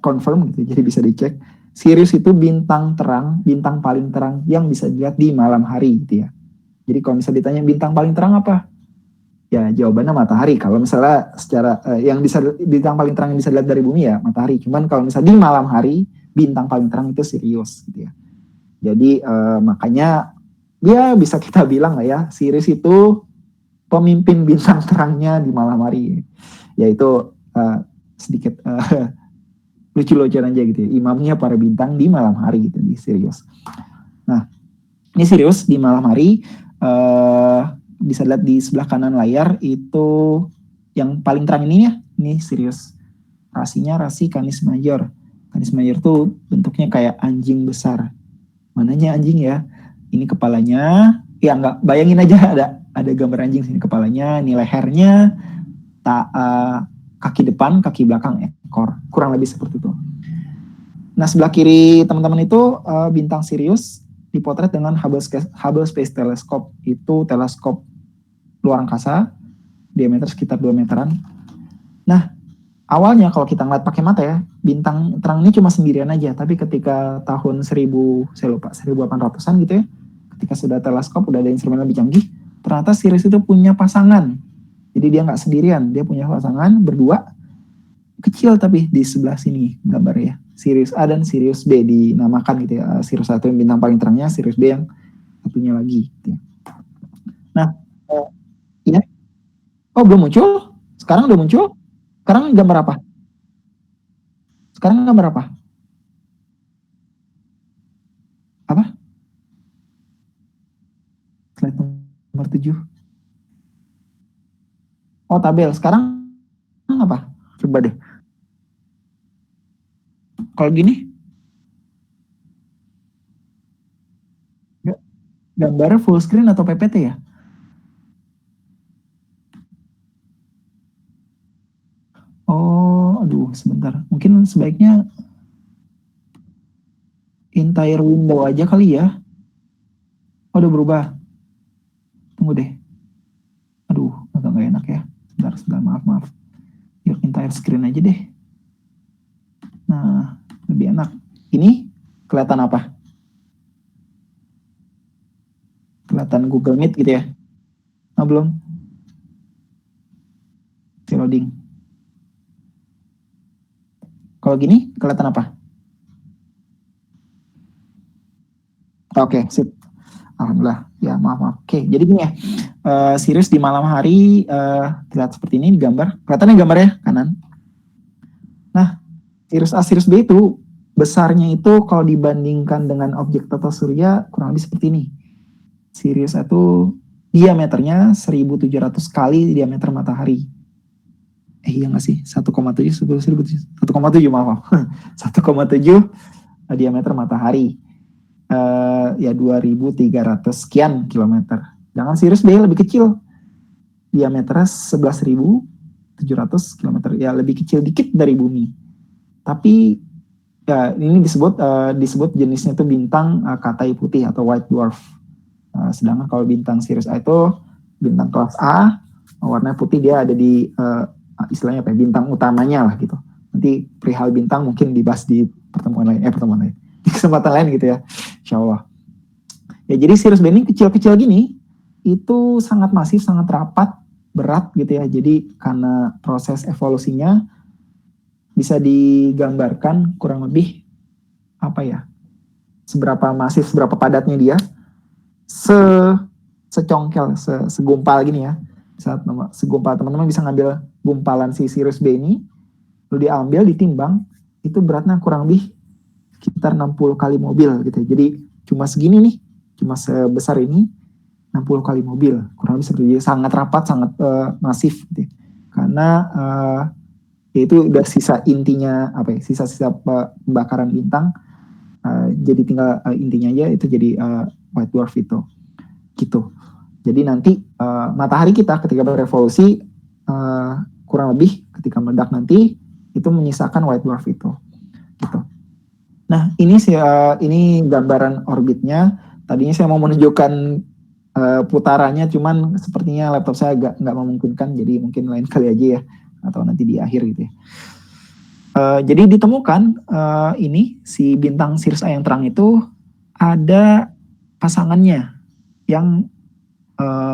confirm gitu, jadi bisa dicek. Sirius itu bintang paling terang yang bisa dilihat di malam hari gitu ya. Jadi kalau misalnya ditanya bintang paling terang apa? Ya jawabannya matahari. Kalau misalnya secara yang bisa bintang paling terang yang bisa dilihat dari bumi ya matahari. Cuman kalau misalnya di malam hari bintang paling terang itu Sirius gitu ya. Jadi makanya ya bisa kita bilang lah ya Sirius itu pemimpin bintang terangnya di malam hari. Yaitu sedikit lucu-lucuan aja gitu ya. Imamnya para bintang di malam hari gitu di Sirius. Nah ini Sirius di malam hari. Bisa lihat di sebelah kanan layar itu yang paling terang ini ya, ini Sirius. Rasinya rasi Canis Major. Canis Major tuh bentuknya kayak anjing besar. Mananya anjing ya? Ini kepalanya, ya nggak bayangin aja ada gambar anjing sini kepalanya, ini lehernya, kaki depan, kaki belakang, ekor. Kurang lebih seperti itu. Nah sebelah kiri teman-teman itu bintang Sirius dipotret dengan Hubble Space Telescope. Itu teleskop luar angkasa, diameter sekitar 2 meteran. Nah, awalnya kalau kita ngeliat pakai mata ya, bintang terang ini cuma sendirian aja. Tapi ketika tahun 1800-an gitu ya, ketika sudah teleskop, udah ada instrumen lebih canggih, ternyata Sirius itu punya pasangan. Jadi dia nggak sendirian, dia punya pasangan berdua, kecil tapi di sebelah sini gambarnya. Sirius A dan Sirius B dinamakan gitu ya. Sirius 1 yang bintang paling terangnya, Sirius B yang satunya lagi. Gitu ya. Nah, ya. Oh belum muncul? Sekarang udah muncul? Sekarang gambar apa? Sekarang gambar apa? Apa? Slide nomor 7. Oh tabel. Sekarang apa? Coba deh. Kalau gini? Gambarnya full screen atau PPT ya? Oh, aduh, sebentar. Mungkin sebaiknya entire window aja kali ya. Oh, udah berubah. Tunggu deh. Aduh, agak nggak enak ya. Sebentar, maaf. Yuk, entire screen aja deh. Nah, lebih enak. Ini kelihatan apa? Kelihatan Google Meet gitu ya? Oh, belum. Loading. Kalau gini, kelihatan apa? Oke, sip. Alhamdulillah. Ya, maaf. Oke, jadi gini ya. Sirius di malam hari terlihat seperti ini di gambar. Kelihatan ya gambarnya kanan. Nah, Sirius A, Sirius B itu besarnya itu kalau dibandingkan dengan objek tata surya kurang lebih seperti ini. Sirius A itu diameternya 1.700 kali diameter matahari. Iya nggak sih? 1,7 maaf. 1,7 diameter matahari. Ya 2.300 sekian kilometer. Sedangkan Sirius B lebih kecil. Diameternya 11.700 kilometer. Ya lebih kecil dikit dari bumi. Tapi ya ini disebut jenisnya itu bintang katai putih atau white dwarf. Sedangkan kalau bintang Sirius A itu bintang kelas A, warna putih, dia ada di istilahnya apa ya, bintang utamanya lah gitu. Nanti perihal bintang mungkin dibahas di pertemuan lain, di kesempatan lain gitu ya, insya Allah. Ya jadi Sirius B ini kecil-kecil gini, itu sangat masif, sangat rapat, berat gitu ya. Jadi karena proses evolusinya bisa digambarkan kurang lebih apa ya, seberapa masif, seberapa padatnya dia, secongkel, segumpal gini ya. Saat segumpal, teman-teman bisa ngambil gumpalan si Sirius B ini, lalu diambil, ditimbang, itu beratnya kurang lebih sekitar 60 kali mobil gitu. Jadi cuma segini nih, cuma sebesar ini, 60 kali mobil, kurang lebih seperti itu. Sangat rapat, sangat masif gitu. Karena itu udah sisa intinya apa ya, sisa-sisa pembakaran bintang, jadi tinggal intinya aja, itu jadi white dwarf itu gitu. Jadi nanti matahari kita ketika berevolusi kurang lebih ketika meledak nanti itu menyisakan white dwarf itu gitu. Nah ini gambaran orbitnya. Tadinya saya mau menunjukkan putarannya, cuman sepertinya laptop saya nggak memungkinkan, jadi mungkin lain kali aja ya, atau nanti di akhir gitu ya. Jadi ditemukan ini si bintang Sirius A yang terang itu ada pasangannya yang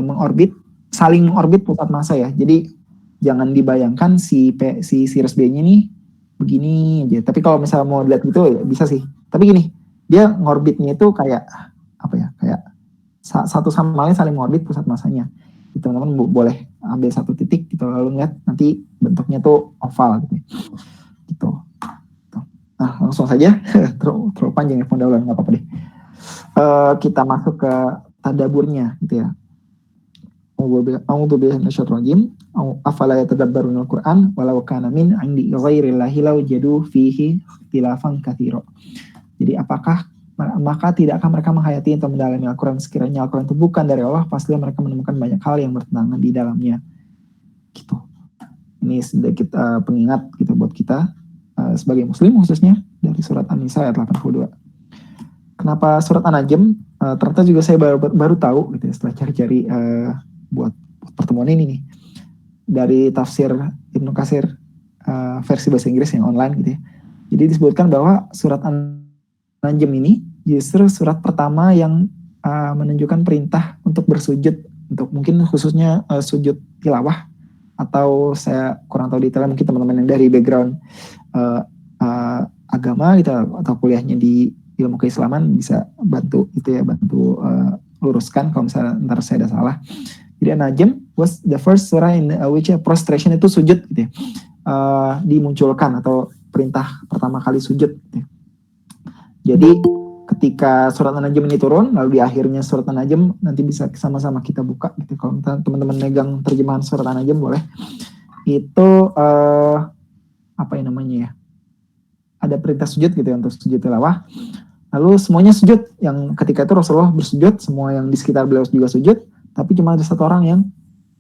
mengorbit saling orbit pusat massa ya. Jadi jangan dibayangkan si Sirius B-nya nih begini aja. Tapi kalau misalnya mau lihat gitu ya bisa sih. Tapi gini, dia ngorbitnya itu kayak apa ya? Kayak satu sama lain saling ngorbit pusat massanya. Teman-teman boleh ambil satu titik gitu lalu lihat nanti bentuknya tuh oval gitu. Gitu. Nah, langsung saja terlalu panjang ya pendahuluan, nggak apa-apa deh. Kita masuk ke tadaburnya gitu ya. A'udzu billahi minasyaitonir rajim. Afala yatadabbaruna al-Qur'an walau kana min 'indi ghairillahi lawajadu fihi ikhtilafan katsira. Jadi maka tidakkah mereka menghayati atau mendalami Al-Quran sekiranya Al-Quran itu bukan dari Allah, pastilah mereka menemukan banyak hal yang bertentangan di dalamnya. Gitu. Ini sedikit pengingat gitu buat kita sebagai muslim khususnya dari surat An-Nisa ayat 82. Kenapa surat An-Najm? Ternyata juga saya baru tahu gitu ya, setelah cari-cari buat pertemuan ini nih dari tafsir Ibnu Katsir versi bahasa Inggris yang online gitu ya. Jadi disebutkan bahwa surat An-Najm ini justru surat pertama yang menunjukkan perintah untuk bersujud, untuk mungkin khususnya sujud tilawah, atau saya kurang tahu detailnya, mungkin teman-teman yang dari background agama gitu atau kuliahnya di ilmu keislaman bisa bantu itu ya, bantu luruskan kalau misalnya ntar saya ada salah. Jadi An-Najm was the first surah in which prostration itu sujud gitu ya, dimunculkan atau perintah pertama kali sujud gitu ya. Jadi ketika surat An-Najm ini turun, lalu di akhirnya surat An-Najm nanti bisa sama-sama kita buka gitu. Kalau teman-teman megang terjemahan surat An-Najm boleh. Itu apa yang namanya ya? Ada perintah sujud gitu ya, untuk sujud tilawah. Lalu semuanya sujud, yang ketika itu Rasulullah bersujud, semua yang di sekitar beliau juga sujud, tapi cuma ada satu orang yang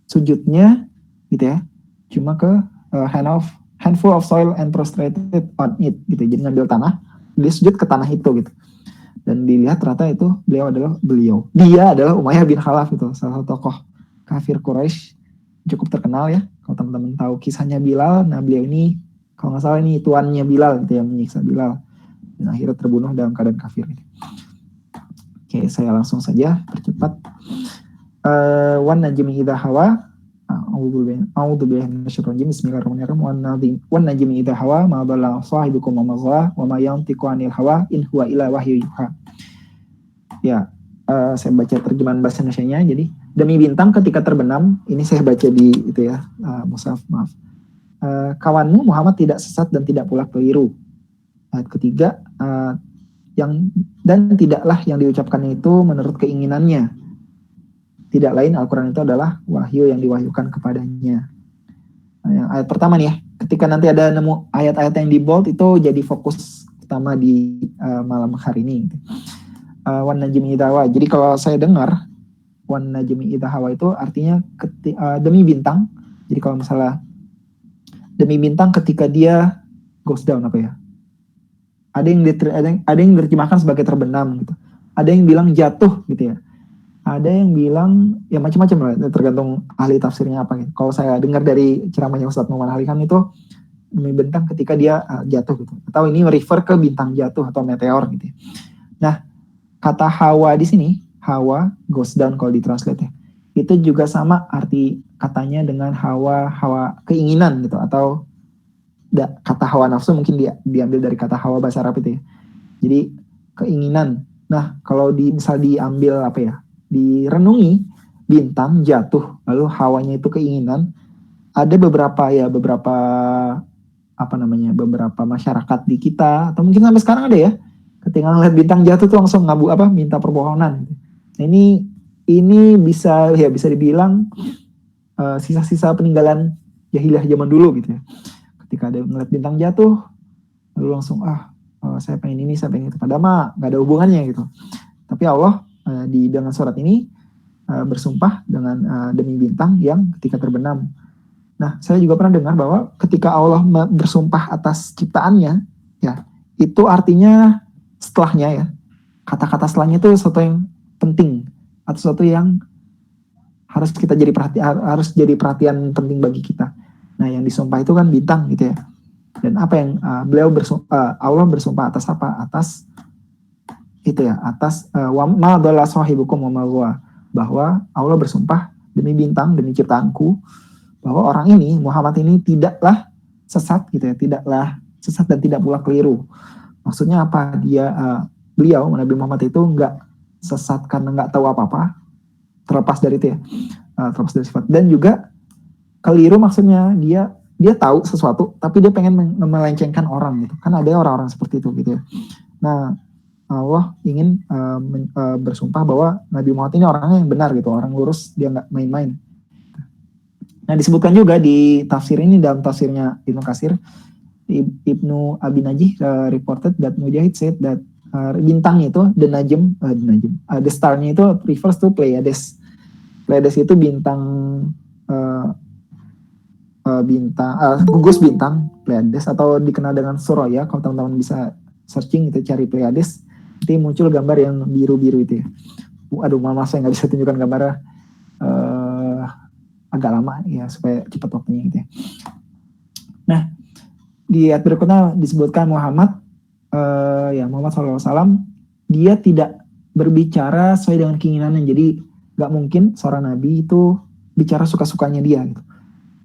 sujudnya gitu ya, cuma ke handful of soil and prostrated on it gitu. Jadi ngambil tanah, dia sujud ke tanah itu gitu. Dan dilihat ternyata itu dia adalah Umayyah bin Khalaf itu, salah satu tokoh kafir Quraisy cukup terkenal ya. Kalau teman-teman tahu kisahnya Bilal, nah beliau ini kalau nggak salah ini tuannya Bilal gitu, yang menyiksa Bilal dan akhirnya terbunuh dalam keadaan kafir. Oke, saya langsung saja percepat. Wan najmi idza hawa, a'udzu billahi minasyaitonir rajim, bismillahirrahmanirrahim. Wan najmi idza hawa ma dhalla sahibukum wa ma ghawa wa ma yantiqu 'anil hawa in huwa illa wahyu yuha. Ya, saya baca terjemahan bahasa Indonesianya. Jadi, demi bintang ketika terbenam, ini saya baca di itu ya, mushaf, maaf. Kawanmu Muhammad tidak sesat dan tidak pula keliru. Ayat ketiga, dan tidaklah yang diucapkan itu menurut keinginannya. Tidak lain Al-Quran itu adalah wahyu yang diwahyukan kepadanya. Yang ayat pertama nih ya, ketika nanti ada nemu ayat-ayat yang di bold itu jadi fokus utama di malam hari ini. Wan najmi idza hawa. Jadi kalau saya dengar wan najmi idza hawa itu artinya demi bintang. Jadi kalau misalnya demi bintang ketika dia goes down, apa ya? Ada yang diterjemahkan sebagai terbenam gitu. Ada yang bilang jatuh gitu ya. Ada yang bilang ya macam-macam lah, tergantung ahli tafsirnya apa gitu. Kalau saya dengar dari ceramahnya Ustadz Muhammad Halikan itu demi bintang ketika dia jatuh gitu. Atau ini refer ke bintang jatuh atau meteor gitu ya. Nah, kata hawa di sini, hawa goes down kalau ditranslate ya. Itu juga sama arti katanya dengan hawa keinginan gitu, atau kata hawa nafsu mungkin diambil dari kata hawa bahasa Arab itu ya. Jadi keinginan. Nah, kalau misal diambil apa ya? Direnungi, bintang jatuh lalu hawanya itu keinginan. Ada beberapa beberapa masyarakat di kita atau mungkin sampai sekarang ada ya, ketika ngeliat bintang jatuh tuh langsung minta permohonan. Nah, ini bisa dibilang sisa-sisa peninggalan jahiliyah zaman dulu gitu ya. Ketika ada ngeliat bintang jatuh lalu langsung saya pengen ini, saya pengen itu, padahal mah nggak ada hubungannya gitu. Tapi Allah di dengan surat ini bersumpah dengan demi bintang yang ketika terbenam. Nah, saya juga pernah dengar bahwa ketika Allah bersumpah atas ciptaannya, ya itu artinya setelahnya ya, kata-kata setelahnya itu sesuatu yang penting atau sesuatu yang harus kita jadi perhatian penting bagi kita. Nah, yang disumpah itu kan bintang gitu ya. Dan apa yang Allah bersumpah atas apa? Atas itu ya, atas ma dhalla sahibukum wa ma ghawa, bahwa Allah bersumpah demi bintang, demi ciptaanku, bahwa orang ini, Muhammad ini tidaklah sesat gitu ya, tidaklah sesat dan tidak pula keliru. Maksudnya apa? Beliau Nabi Muhammad itu nggak sesat karena nggak tahu apa-apa, terlepas dari itu ya, terlepas dari sifat, dan juga keliru maksudnya dia tahu sesuatu tapi dia pengen melencengkan orang gitu. Kan ada orang-orang seperti itu gitu ya. Nah, Allah ingin bersumpah bahwa Nabi Muhammad ini orangnya yang benar gitu, orang lurus, dia nggak main-main. Nah, disebutkan juga di tafsir ini, dalam tafsirnya Ibnu Katsir, Ibnu Abi Najih reported that Mujahid said that bintang itu the star-nya itu refers to Pleiades. Pleiades itu bintang gugus bintang Pleiades, atau dikenal dengan Suraya. Kalau teman-teman bisa searching itu, cari Pleiades, nanti muncul gambar yang biru-biru itu ya. Aduh, maaf saya nggak bisa tunjukkan gambarnya, agak lama ya supaya cepat waktunya gitu ya. Nah, di ayat berikutnya disebutkan Muhammad SAW, dia tidak berbicara sesuai dengan keinginannya. Jadi nggak mungkin seorang nabi itu bicara suka-sukanya dia gitu.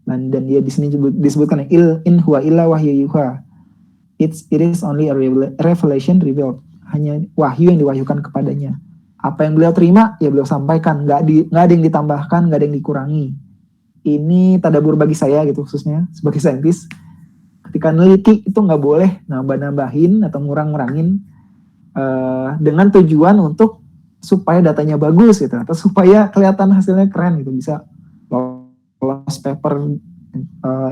Dan dia di sini disebutkan in huwa illa wahyu yuha. It is only a revelation revealed. Hanya wahyu yang diwahyukan kepadanya. Apa yang beliau terima ya beliau sampaikan, nggak ada yang ditambahkan, nggak ada yang dikurangi. Ini tadabbur bagi saya gitu, khususnya sebagai saintis. Ketika neliti itu nggak boleh nambah-nambahin atau ngurang-ngurangin dengan tujuan untuk supaya datanya bagus gitu, atau supaya kelihatan hasilnya keren gitu, bisa lolos paper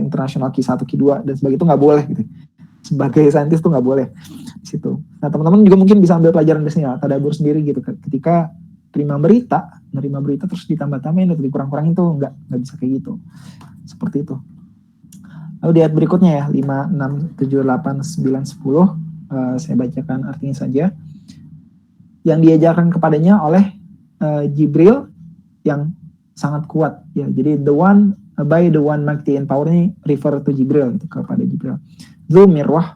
internasional Q1, Q2 dan sebagainya, itu nggak boleh gitu. Sebagai saintis tuh nggak boleh di situ. Nah, teman-teman juga mungkin bisa ambil pelajaran dari sini, tadabbur sendiri gitu. Ketika nerima berita terus ditambah-tambahin atau dikurang-kurangin, tuh nggak bisa kayak gitu. Seperti itu. Lalu di ayat berikutnya ya, 5, 6, 7, 8, 9, 10, saya bacakan artinya saja. Yang diajarkan kepadanya oleh Jibril yang sangat kuat ya. Jadi the one mighty in power ini refer to Jibril gitu, kepada Jibril. Dzu mirwah,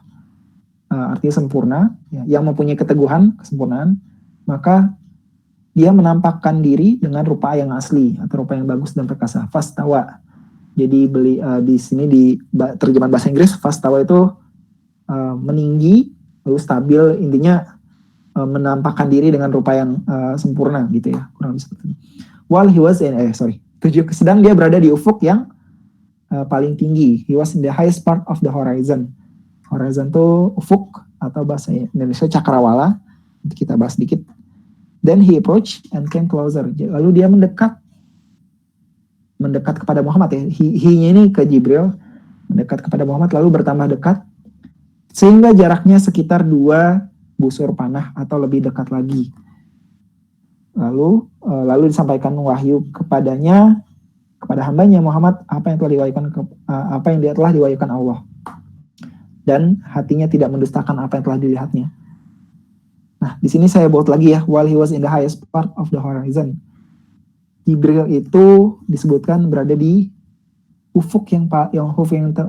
artinya sempurna ya, yang mempunyai keteguhan, kesempurnaan, maka dia menampakkan diri dengan rupa yang asli atau rupa yang bagus dan perkasa. Fastawa. Jadi di sini di terjemahan bahasa Inggris, fastawa itu meninggi lalu stabil, intinya menampakkan diri dengan rupa yang sempurna gitu ya, kurang lebih seperti itu. While he was sedang dia berada di ufuk yang paling tinggi. He was in the highest part of the horizon. Horizon itu ufuk, atau bahasa Indonesia cakrawala. Nanti kita bahas sedikit. Then he approached and came closer. Lalu dia mendekat kepada Muhammad ya. He-nya ini ke Jibril, mendekat kepada Muhammad lalu bertambah dekat sehingga jaraknya sekitar 2 busur panah atau lebih dekat lagi. Lalu disampaikan wahyu kepadanya, kepada hambanya Muhammad, apa yang telah diwahyukan Allah, dan hatinya tidak mendustakan apa yang telah dilihatnya. Nah, di sini saya baut lagi ya, while he was in the highest part of the horizon. Jibril itu disebutkan berada di ufuk yang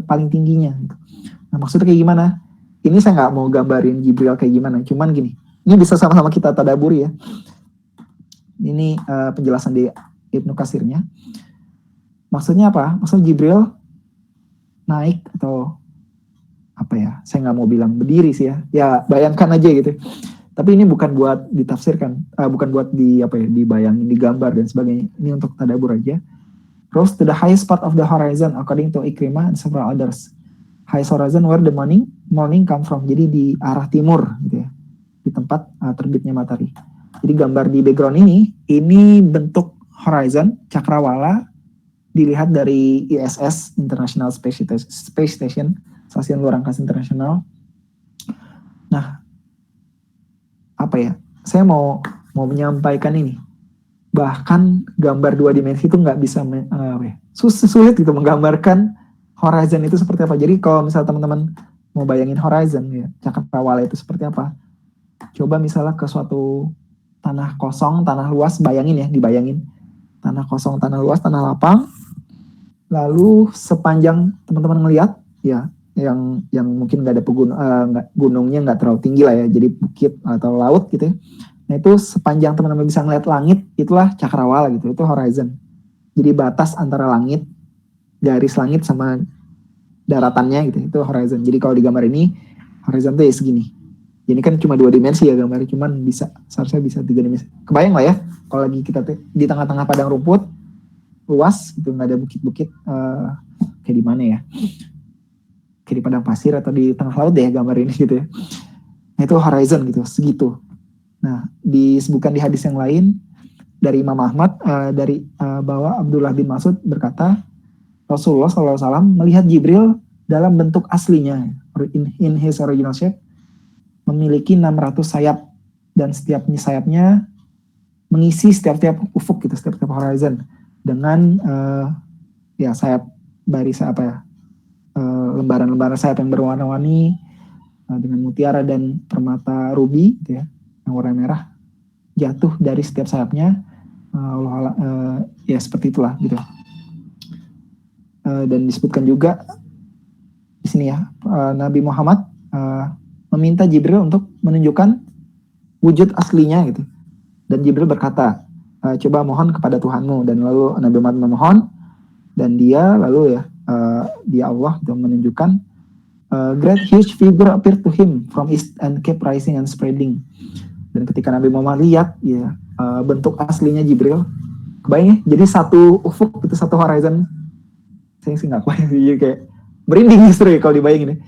paling tingginya. Nah, maksudnya kayak gimana? Ini saya nggak mau gambarin Jibril kayak gimana, cuman gini, ini bisa sama-sama kita tadaburi ya. Ini penjelasan di Ibnu Katsirnya. Maksudnya apa? Maksudnya Jibril naik atau apa ya? Saya nggak mau bilang berdiri sih ya. Ya bayangkan aja gitu. Tapi ini bukan buat ditafsirkan, bukan buat dibayangin, digambar dan sebagainya. Ini untuk tadabbur aja. Rose to the highest part of the horizon according to Ikrimah and several others. Highest horizon where the morning come from. Jadi di arah timur gitu ya. Di tempat terbitnya matahari. Jadi gambar di background ini bentuk horizon cakrawala dilihat dari ISS International Space Station, Stasiun Luar Angkasa Internasional. Nah, apa ya? Saya mau menyampaikan ini. Bahkan gambar 2 dimensi itu nggak bisa sulit gitu menggambarkan horizon itu seperti apa. Jadi kalau misalnya teman-teman mau bayangin horizon ya, cakrawala itu seperti apa? Coba misalnya ke suatu tanah kosong, tanah luas, dibayangin. Tanah kosong, tanah luas, tanah lapang. Lalu sepanjang teman-teman ngelihat ya, yang mungkin nggak ada gunungnya nggak terlalu tinggi lah ya, jadi bukit atau laut gitu ya. Nah itu sepanjang teman-teman bisa ngeliat langit, itulah cakrawala gitu, itu horizon. Jadi batas antara langit, garis langit sama daratannya gitu, itu horizon. Jadi kalau di gambar ini horizon tuh ya segini. Ini kan cuma 2 dimensi ya gambarnya, cuman seharusnya bisa 3 dimensi. Kebayang lah ya, kalau lagi kita di tengah-tengah padang rumput luas gitu, nggak ada bukit-bukit, kayak di mana ya? Kayak di padang pasir atau di tengah laut deh gambar ini gitu ya. Nah, itu horizon gitu, segitu. Nah, disebutkan di hadis yang lain dari Imam Ahmad, bahwa Abdullah bin Mas'ud berkata, Rasulullah SAW melihat Jibril dalam bentuk aslinya, in his original shape, memiliki 600 sayap, dan setiap sayapnya mengisi setiap ufuk gitu, setiap horizon, dengan ya sayap baris apa ya, lembaran-lembaran sayap yang berwarna-warni, dengan mutiara dan permata ruby gitu ya, yang warna merah jatuh dari setiap sayapnya. Ya seperti itulah gitu. Dan disebutkan juga di sini ya, Nabi Muhammad meminta Jibril untuk menunjukkan wujud aslinya gitu. Dan Jibril berkata, coba mohon kepada Tuhanmu. Dan lalu Nabi Muhammad memohon, dan dia lalu ya, dia Allah gitu, menunjukkan great huge figure appeared to him from east and kept rising and spreading. Dan ketika Nabi Muhammad lihat ya, bentuk aslinya Jibril, kebayang ya, jadi satu ufuk itu, satu horizon. Saya sih nggak kebayang, jadi kayak merinding justru ya kalau dibayangin ya.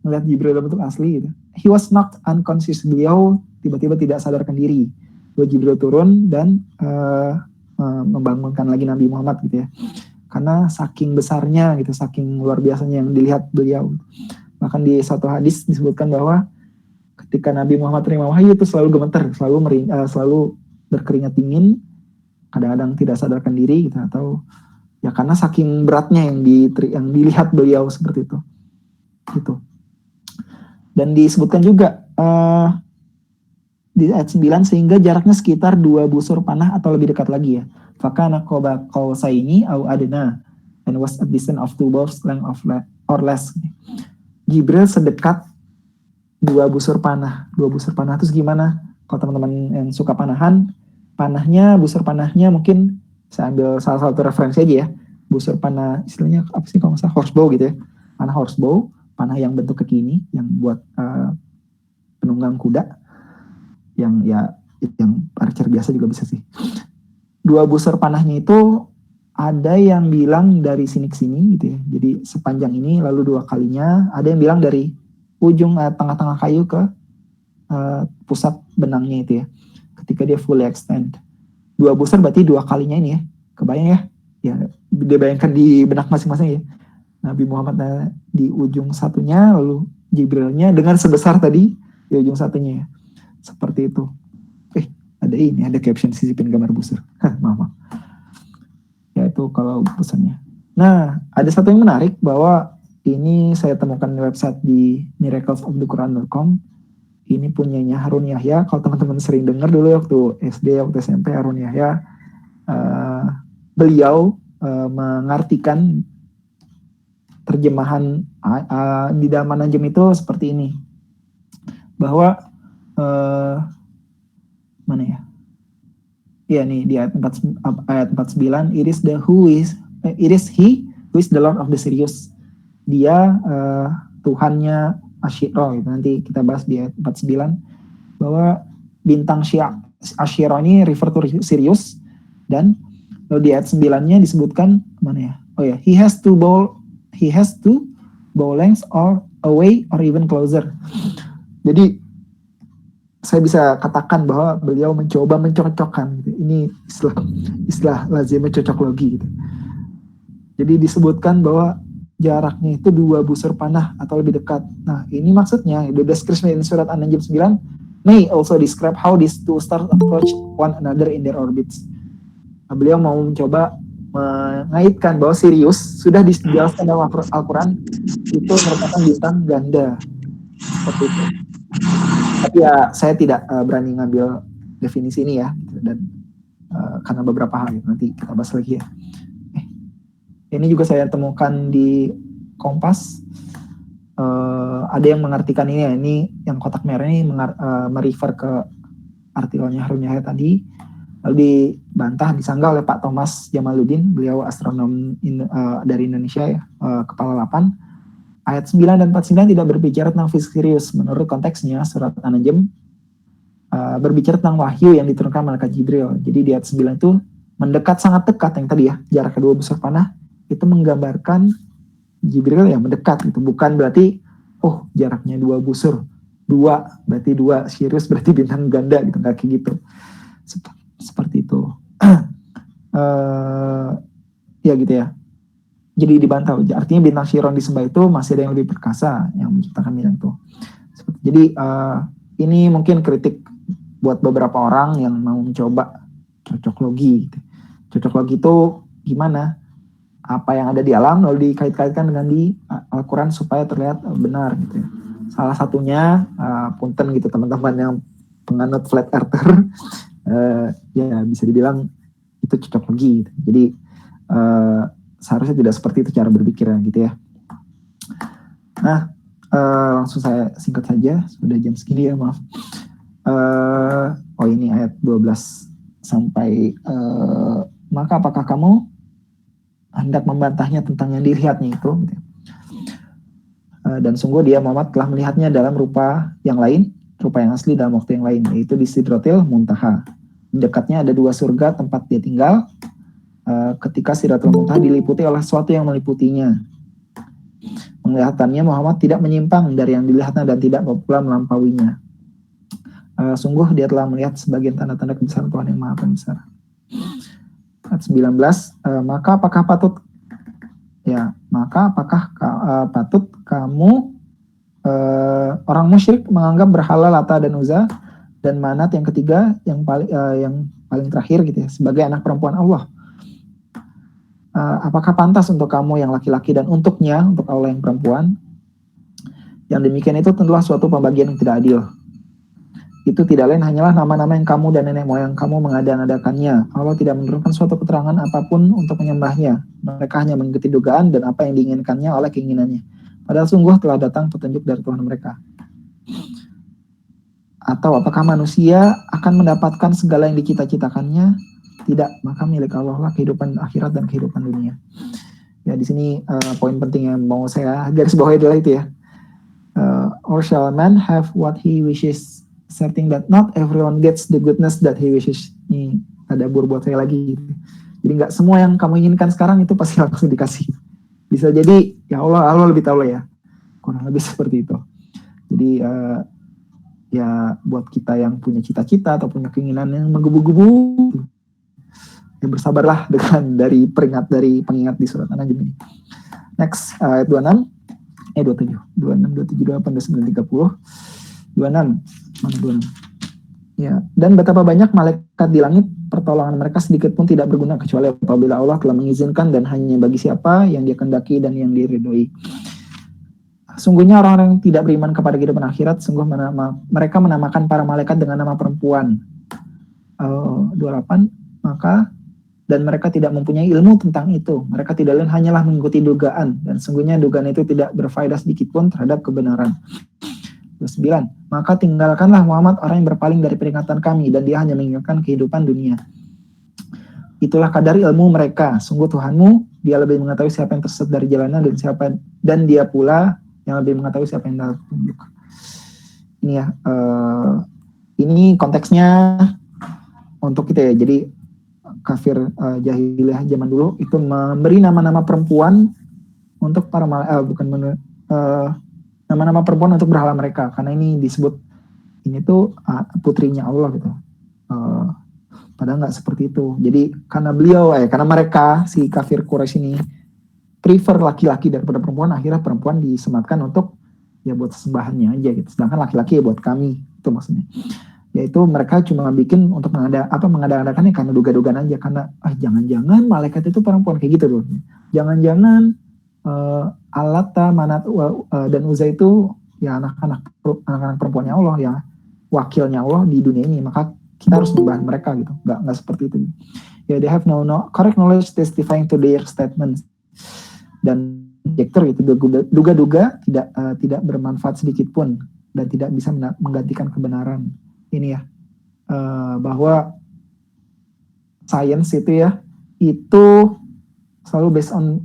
Melihat Jibril dalam bentuk asli gitu. He was knocked unconscious, beliau tiba-tiba tidak sadarkan diri. Lalu Jibril turun dan membangunkan lagi Nabi Muhammad gitu ya. Karena saking besarnya gitu, saking luar biasanya yang dilihat beliau. Bahkan di satu hadis disebutkan bahwa ketika Nabi Muhammad terima wahyu itu selalu gemeter, selalu berkeringat dingin, kadang-kadang tidak sadarkan diri gitu, atau ya karena saking beratnya yang dilihat beliau seperti itu. Gitu. Dan disebutkan juga di ayat 9, sehingga jaraknya sekitar 2 busur panah atau lebih dekat lagi ya. Fakana qaba qausaini au adna, and was a distance of 2 bows length or less. Jibril sedekat 2 busur panah. 2 busur panah itu gimana? Kalau teman-teman yang suka panahnya, busur panahnya mungkin saya ambil salah satu referensi aja ya. Busur panah istilahnya apa sih kalau nggak salah, horsebow gitu ya. Panah horsebow, panah yang bentuk kaki ini, yang buat penunggang kuda, yang archer biasa juga bisa sih. 2 busur panahnya itu ada yang bilang dari sini ke sini gitu ya. Jadi sepanjang ini, lalu 2 kalinya. Ada yang bilang dari ujung tengah-tengah kayu ke pusat benangnya itu ya. Ketika dia fully extend. 2 busur berarti 2 kalinya ini ya. Kebayang ya? Ya, dibayangkan di benak masing-masing ya. Nabi Muhammad di ujung satunya, lalu Jibrilnya dengan sebesar tadi di ujung satunya ya. Seperti itu. Ada caption sisipin gambar busur. Maaf. Ya itu kalau pesannya. Nah, ada satu yang menarik bahwa ini saya temukan di website di miraclesofthequran.com. Ini punyanya Harun Yahya. Kalau teman-teman sering dengar dulu waktu SD, waktu SMP, Harun Yahya, beliau mengartikan terjemahan di dalam An-Najm itu seperti ini, bahwa mana ya? Ya nih di ayat 49, it is he who is the Lord of the Sirius. Dia Tuhannya Ashiro gitu. Nanti kita bahas di ayat 49 bahwa bintang Ashiro ini refer to Sirius, dan di ayat 9-nya disebutkan mana ya? Oh ya, he has two bow lengths or away or even closer. Jadi saya bisa katakan bahwa beliau mencoba mencocokkan gitu. Ini istilah lazimnya cocoklogi gitu. Jadi disebutkan bahwa jaraknya itu 2 busur panah atau lebih dekat. Nah, ini maksudnya the description in surat An-Najm 9 may also describe how these 2 stars approach one another in their orbits. Nah, beliau mau mencoba mengaitkan bahwa Sirius sudah dijelaskan dalam Al-Quran itu merupakan bintang ganda seperti itu. Tapi ya saya tidak berani ngambil definisi ini ya, dan karena beberapa hal nanti kita bahas lagi ya. Ini juga saya temukan di Kompas. Ada yang mengartikan ini ya, ini yang kotak merah ini merefer ke artikelnya Harun Yahya tadi, lalu dibantah, disanggah oleh Pak Thomas Jamaluddin, beliau astronom dari Indonesia ya, kepala 8. Ayat 9 dan 49 tidak berbicara tentang fisik serius. Menurut konteksnya, surat An-Najm berbicara tentang wahyu yang diturunkan malaikat Jibril. Jadi di ayat 9 itu mendekat, sangat dekat, yang tadi ya, jarak kedua busur panah, itu menggambarkan Jibril yang mendekat gitu. Bukan berarti, oh jaraknya 2 busur, 2 berarti 2, Sirius berarti bintang ganda gitu, kayak gitu. Seperti itu. Ya gitu ya. Jadi dibantah. Artinya bintang Chiron disembah itu masih ada yang lebih perkasa yang menciptakan bintang itu. Jadi ini mungkin kritik buat beberapa orang yang mau mencoba cocok logi. Gitu. Cocok logi itu gimana? Apa yang ada di alam lalu dikait-kaitkan dengan di Al-Quran supaya terlihat benar gitu ya. Salah satunya punten gitu teman-teman yang penganut flat earther, ya bisa dibilang itu cocok logi. Gitu. Jadi seharusnya tidak seperti itu cara berpikirnya gitu ya. Nah, langsung saya singkat saja, sudah jam segini ya, maaf. Ini ayat 12 sampai maka apakah kamu hendak membantahnya tentang yang dilihatnya itu gitu. Dan sungguh dia Muhammad telah melihatnya dalam rupa yang lain, rupa yang asli dalam waktu yang lain, yaitu di Sidratil Muntaha. Di dekatnya ada 2 surga tempat dia tinggal. Ketika Sidratul Muntaha diliputi oleh sesuatu yang meliputinya. Penglihatannya Muhammad tidak menyimpang dari yang dilihatnya dan tidak pula melampauinya. Sungguh dia telah melihat sebagian tanda-tanda kebesaran Tuhan yang Maha Besar. Ayat 19, maka apakah patut kamu orang musyrik menganggap berhala Lata dan Uzza dan Manat yang ketiga yang paling terakhir gitu ya sebagai anak perempuan Allah? Apakah pantas untuk kamu yang laki-laki dan untuk Allah yang perempuan? Yang demikian itu tentulah suatu pembagian yang tidak adil. Itu tidak lain hanyalah nama-nama yang kamu dan nenek moyang kamu mengada-ngadakannya. Allah tidak menurunkan suatu keterangan apapun untuk menyembahnya. Mereka hanya mengikuti dugaan dan apa yang diinginkannya oleh keinginannya. Padahal sungguh telah datang petunjuk dari Tuhan mereka. Atau apakah manusia akan mendapatkan segala yang dicita-citakannya? Tidak, maka milik Allah lah kehidupan akhirat dan kehidupan dunia. Ya di sini poin penting yang mau saya garis bawahi adalah itu ya. Or shall a man have what he wishes, certain that not everyone gets the goodness that he wishes. Ini ada buat saya lagi. Jadi nggak semua yang kamu inginkan sekarang itu pasti langsung dikasih. Bisa jadi ya Allah lebih tahu lah ya. Kurang lebih seperti itu. Jadi ya buat kita yang punya cita-cita atau punya keinginan yang menggebu-gebu, ya bersabarlah dengan dari pengingat di surat An-Najm ini. Next, ayat 26, 27, 26, 27, 28, 29, 30, 26, mana 26? Ya, dan betapa banyak malaikat di langit, pertolongan mereka sedikit pun tidak berguna kecuali apabila Allah telah mengizinkan dan hanya bagi siapa yang dia kehendaki dan yang diridhoi. Sungguhnya orang-orang yang tidak beriman kepada kehidupan akhirat, sungguh mereka menamakan para malaikat dengan nama perempuan. 28, maka dan mereka tidak mempunyai ilmu tentang itu. Mereka tidak lain hanyalah mengikuti dugaan, dan sungguhnya dugaan itu tidak berfaedah sedikit pun terhadap kebenaran. 29, maka tinggalkanlah Muhammad orang yang berpaling dari peringatan kami, dan dia hanya menginginkan kehidupan dunia. Itulah kadar ilmu mereka. Sungguh Tuhanmu, dia lebih mengetahui siapa yang tersesat dari jalannya dan dia pula yang lebih mengetahui siapa yang dapat petunjuk. Ini ya, ini konteksnya untuk kita ya. Jadi kafir jahiliyah zaman dulu itu memberi nama-nama perempuan untuk para nama-nama perempuan untuk berhala mereka, karena ini disebut ini tuh putrinya Allah gitu. Padahal nggak seperti itu. Jadi karena mereka si kafir Quraisy ini prefer laki-laki daripada perempuan, akhirnya perempuan disematkan untuk ya buat sembahannya aja gitu. Sedangkan laki-laki ya buat kami, itu maksudnya. Yaitu mereka cuma bikin untuk mengada-adakannya karena duga-dugaan aja, karena jangan-jangan malaikat itu perempuan kayak gitu loh. Jangan-jangan Alata, Manat dan Uzza itu ya anak-anak perempuannya Allah, ya wakilnya Allah di dunia ini, maka kita harus membahan mereka gitu. Nggak seperti itu. Ya, they have no correct knowledge testifying to their statements. Dan objektor itu duga-duga tidak bermanfaat sedikit pun dan tidak bisa menggantikan kebenaran. Ini ya, bahwa science itu ya, itu selalu based on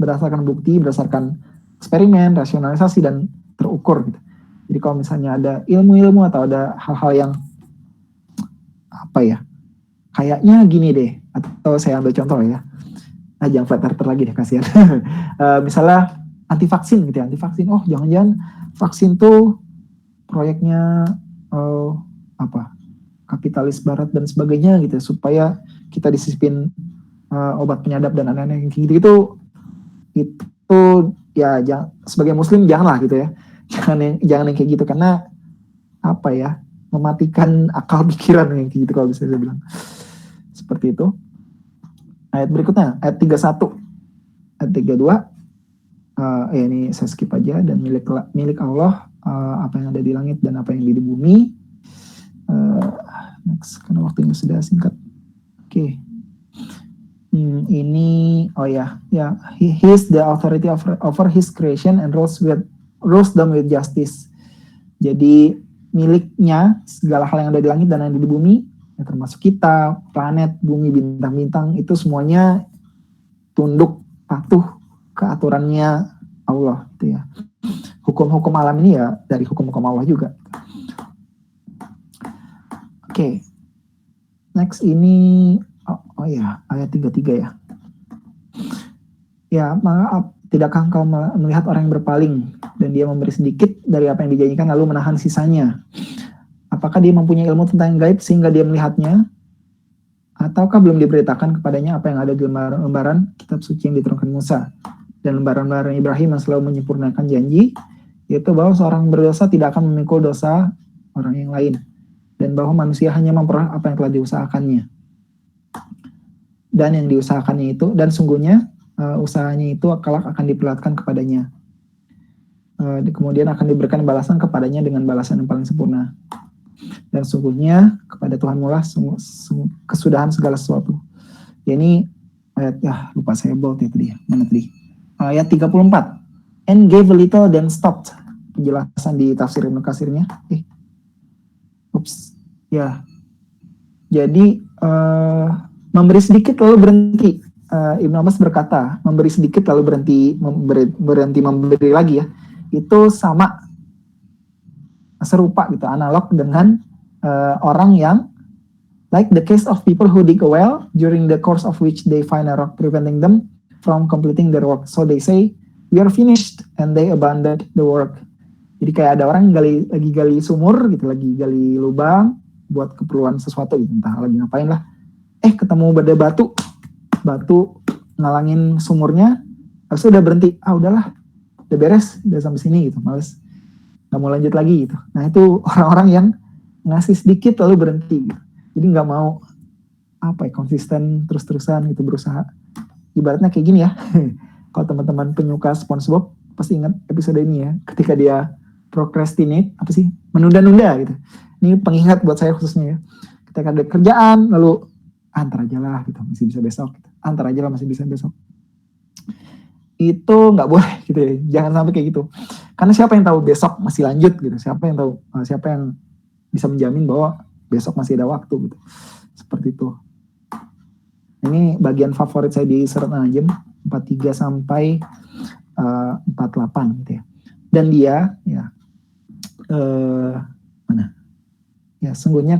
berdasarkan bukti, berdasarkan eksperimen, rasionalisasi dan terukur gitu. Jadi kalau misalnya ada ilmu-ilmu atau ada hal-hal yang apa ya, kayaknya gini deh, atau saya ambil contoh ya, jangan flat earther lagi deh, kasihan. Misalnya anti vaksin gitu ya, anti vaksin, oh jangan-jangan vaksin tuh proyeknya apa, kapitalis barat dan sebagainya gitu, supaya kita disisipin obat penyadap dan aneh-aneh gitu, itu ya sebagai muslim janganlah gitu ya, jangan yang kayak gitu, karena apa ya, mematikan akal pikiran yang kayak gitu kalau bisa saya bilang seperti itu. Ayat berikutnya ayat 31, ayat 32, ini saya skip aja. Dan milik Allah apa yang ada di langit dan apa yang ada di bumi. Next, karena waktunya sudah singkat. Oke. Ini he is the authority over his creation and rules them with justice. Jadi miliknya segala hal yang ada di langit dan yang ada di bumi, ya termasuk kita, planet, bumi, bintang-bintang, itu semuanya tunduk patuh ke aturannya Allah gitu ya. Hukum-hukum alam ini ya dari hukum-hukum Allah juga. Oke. Next ini ayat 33 ya. Ya, maka tidakkah engkau melihat orang yang berpaling dan dia memberi sedikit dari apa yang dijanjikan lalu menahan sisanya? Apakah dia mempunyai ilmu tentang yang gaib sehingga dia melihatnya? Ataukah belum diberitakan kepadanya apa yang ada di lembaran kitab suci yang diturunkan Musa dan lembaran-lembaran Ibrahim yang selalu menyempurnakan janji, yaitu bahwa seorang berdosa tidak akan memikul dosa orang yang lain, dan bahwa manusia hanya memperoleh apa yang telah diusahakannya. Dan yang diusahakannya itu, dan sungguhnya usahanya itu kelak akan diperlihatkan kepadanya. Kemudian akan diberikan balasan kepadanya dengan balasan yang paling sempurna. Dan sungguhnya kepada Tuhan mula kesudahan segala sesuatu. Ya, ini ayat, lupa saya bold ya tadi. Mana tadi? Ayat 34. And gave a little then stopped. Penjelasan di tafsir Ibnu Katsirnya. Ya. Jadi memberi sedikit lalu berhenti. Ibnu Abbas berkata, memberi sedikit lalu berhenti memberi lagi ya. Itu sama, serupa gitu, analog dengan orang yang like the case of people who dig a well during the course of which they find a rock preventing them from completing their work, so they say we are finished and they abandoned the work. Jadi kayak ada orang yang lagi gali sumur gitu, lagi gali lubang buat keperluan sesuatu gitu, entah lagi ngapain lah, ketemu ada batu ngalangin sumurnya, habis itu udah berhenti, udahlah, udah beres, udah sampai sini gitu, males, nggak mau lanjut lagi gitu. Nah itu orang-orang yang ngasih sedikit lalu berhenti gitu. Jadi nggak mau konsisten terus-terusan gitu, berusaha. Ibaratnya kayak gini ya. Kalau teman-teman penyuka SpongeBob pasti ingat episode ini ya, ketika dia procrastinate, menunda-nunda gitu. Ini pengingat buat saya khususnya ya. Ketika ada kerjaan lalu antar aja lah gitu, masih bisa besok gitu. Antar aja lah, masih bisa besok. Itu nggak boleh gitu ya, jangan sampai kayak gitu. Karena siapa yang tahu besok masih lanjut gitu, siapa yang bisa menjamin bahwa besok masih ada waktu gitu, seperti itu. Ini bagian favorit saya di surat An-Najm 43 sampai 48 gitu ya. Dan dia ya sungguhnya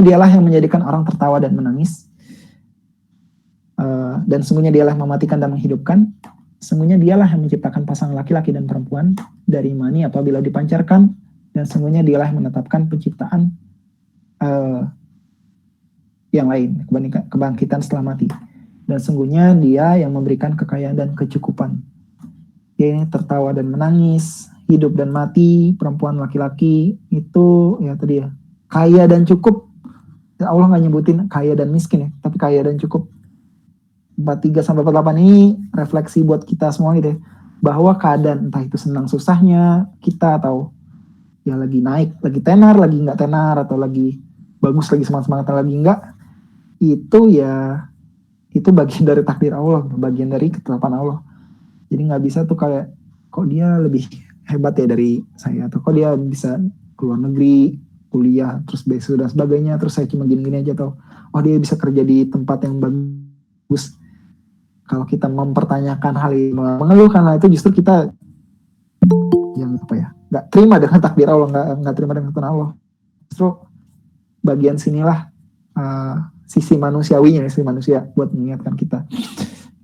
dialah yang menjadikan orang tertawa dan menangis. Dan sungguhnya dialah yang mematikan dan menghidupkan. Sungguhnya dialah yang menciptakan pasangan laki-laki dan perempuan dari mani apabila dipancarkan. Dan sungguhnya dialah yang menetapkan penciptaan yang lain, kebangkitan setelah mati. Dan sungguhnya dia yang memberikan kekayaan dan kecukupan. Dia ini tertawa dan menangis, hidup dan mati, perempuan laki-laki, itu ya tadi ya, kaya dan cukup. Allah nggak nyebutin kaya dan miskin ya, tapi kaya dan cukup. 43 sampai 48 ini refleksi buat kita semua gitu ya, bahwa keadaan entah itu senang susahnya kita, atau ya lagi naik, lagi tenar, lagi nggak tenar, atau lagi bagus, lagi semangat lagi enggak, itu bagian dari takdir Allah, bagian dari ketetapan Allah. Jadi nggak bisa tuh kayak, kok dia lebih hebat ya dari saya, atau kok dia bisa keluar negeri kuliah, terus beasiswa dan sebagainya, terus saya cuma gini-gini aja, atau oh dia bisa kerja di tempat yang bagus. Kalau kita mempertanyakan hal ini, mengeluhkan hal itu, justru kita yang apa ya, nggak terima dengan takdir Allah, nggak terima dengan ketentuan Allah. Justru bagian sinilah sisi manusiawinya, sisi manusia buat mengingatkan kita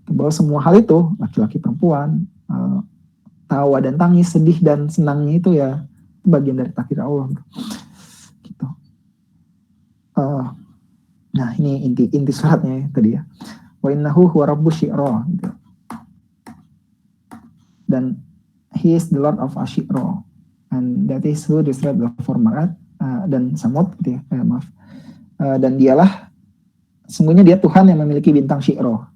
bahwa semua hal itu, laki-laki perempuan, tawa dan tangis, sedih dan senangnya itu ya bagian dari takdir Allah gitu. Nah ini inti suratnya tadi ya, wa innahu huwa rabbus syi'ra gitu. Dan he is the Lord of Ashira, and that is who described the former dan Samud gitu ya, maaf. Dan dialah sungguhnya dia Tuhan yang memiliki bintang Syi'ra.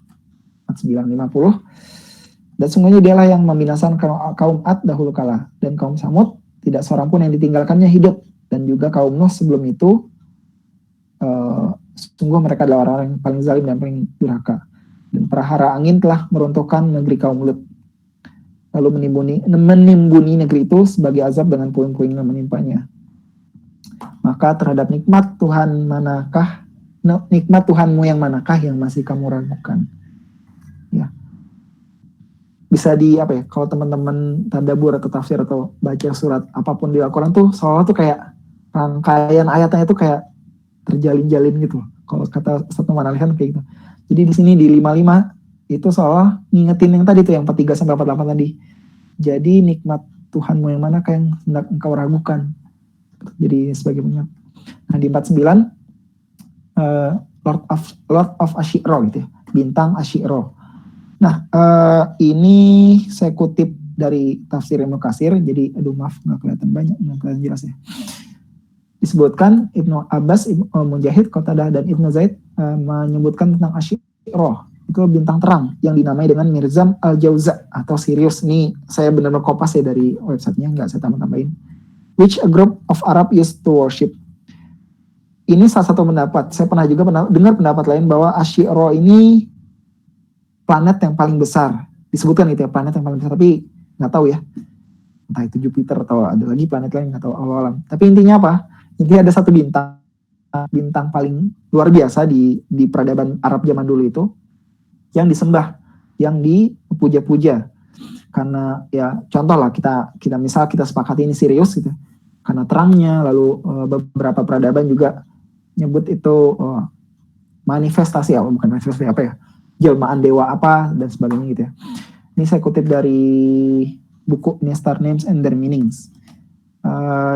950. Dan sungguhnya dialah yang membinasakan kaum Ad dahulu kala, dan kaum Samud tidak seorang pun yang ditinggalkannya hidup, dan juga kaum Nuh sebelum itu. Sungguh mereka adalah orang yang paling zalim dan paling durhaka. Dan perahara angin telah meruntuhkan negeri kaum Lut, lalu menimbuni negeri itu sebagai azab dengan puing-puing yang menimpanya. Maka terhadap nikmat Tuhanmu yang manakah yang masih kamu ragukan? Ya, bisa di apa ya? Kalau teman-teman tadabbur atau tafsir atau baca surat apapun di Al-Quran tuh seolah tuh kayak rangkaian ayatnya itu kayak terjalin-jalin gitu. Kalau kata satu manalihan kayak gitu. Jadi di sini di 55 itu seolah ngingetin yang tadi tuh, yang 43 sampai 48 tadi. Jadi nikmat Tuhanmu yang manakah yang hendak engkau ragukan? Jadi sebagai pengingat. Nah di 49 Lord of Ashira gitu ya, bintang Ashira. Nah ini saya kutip dari tafsir Ibnu Katsir, jadi aduh maaf nggak kelihatan banyak, nggak kelihatan jelas ya. Disebutkan Ibnu Abbas, Mujahid, Qatadah dan Ibnu Zaid menyebutkan tentang Ashira, itu bintang terang yang dinamai dengan Mirzam Al-Jauza atau Sirius. Ini saya benar-benar kopas ya dari websitenya, nggak saya tambah-tambahin. Which a group of Arab used to worship. Ini salah satu pendapat. Saya pernah juga dengar pendapat lain bahwa Ashira ini planet yang paling besar. Disebutkan itu ya, planet yang paling besar, tapi nggak tahu ya. Entah itu Jupiter atau ada lagi planet lain, nggak tahu, Allah-alam. Tapi intinya apa? Intinya ada satu bintang paling luar biasa di peradaban Arab zaman dulu itu, yang disembah, yang dipuja-puja. Karena ya contoh lah, kita misal kita sepakati ini Sirius gitu, karena terangnya. Lalu beberapa peradaban juga nyebut itu manifestasi, bukan manifestasi apa ya, jelmaan dewa apa dan sebagainya gitu ya. Ini saya kutip dari buku Star Names and Their Meanings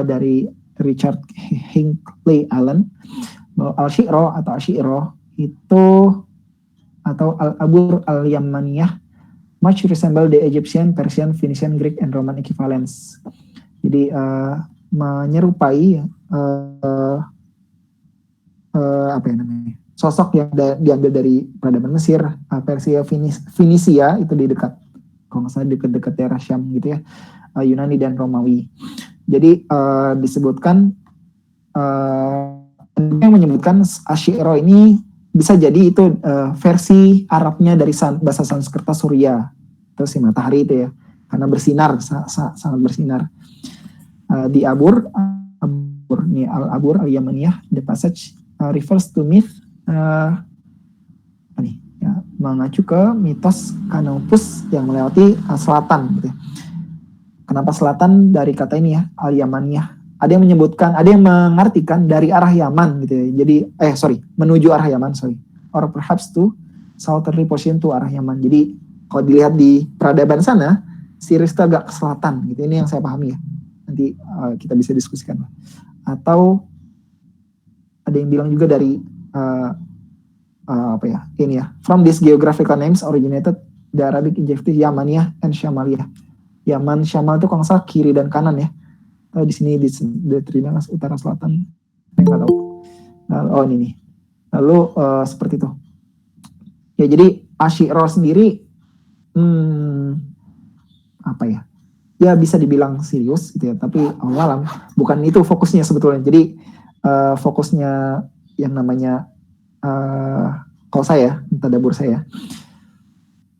dari Richard Hinckley Allen, bahwa Al-Syi'ra atau Ashira itu atau Al-Abur Al-Yamaniyah much resemble the Egyptian, Persian, Phoenician, Greek, and Roman equivalents. Jadi menyerupai apa ya namanya, sosok yang diambil dari peradaban Mesir, Persia, Fenisia itu di dekat, kalau nggak salah dekat-dekat daerah Syam gitu ya, Yunani dan Romawi. Jadi disebutkan yang menyebutkan Ashira ini bisa jadi itu versi Arabnya dari bahasa Sanskerta Surya, terus si matahari itu ya, karena bersinar, sangat bersinar. Di Al-Abur Al-Yamaniyah, the passage refers to myth, mengacu ke mitos Canopus yang melewati selatan gitu ya. Kenapa selatan? Dari kata ini ya, Al-Yamaniyah. Ada yang menyebutkan, ada yang mengartikan dari arah Yaman gitu ya. Jadi menuju arah Yaman, or perhaps to southerly portion to arah Yaman. Jadi kalau dilihat di peradaban sana, Sirius itu agak ke selatan gitu. Ini yang saya pahami ya. Nanti kita bisa diskusikan. Atau ada yang bilang juga dari ini ya. From these geographical names originated the Arabic adjective Yamaniyah and Syamaliyah. Yaman, Syamal itu kalau nggak salah kiri dan kanan ya. Di sini diterima utara selatan. Saya nggak tahu. Oh ini nih. Lalu seperti itu. Ya jadi Ashira sendiri apa ya? Ya bisa dibilang Sirius gitu ya. Tapi awalam bukan itu fokusnya sebetulnya. Jadi fokusnya yang namanya kalau saya, tadabbur saya,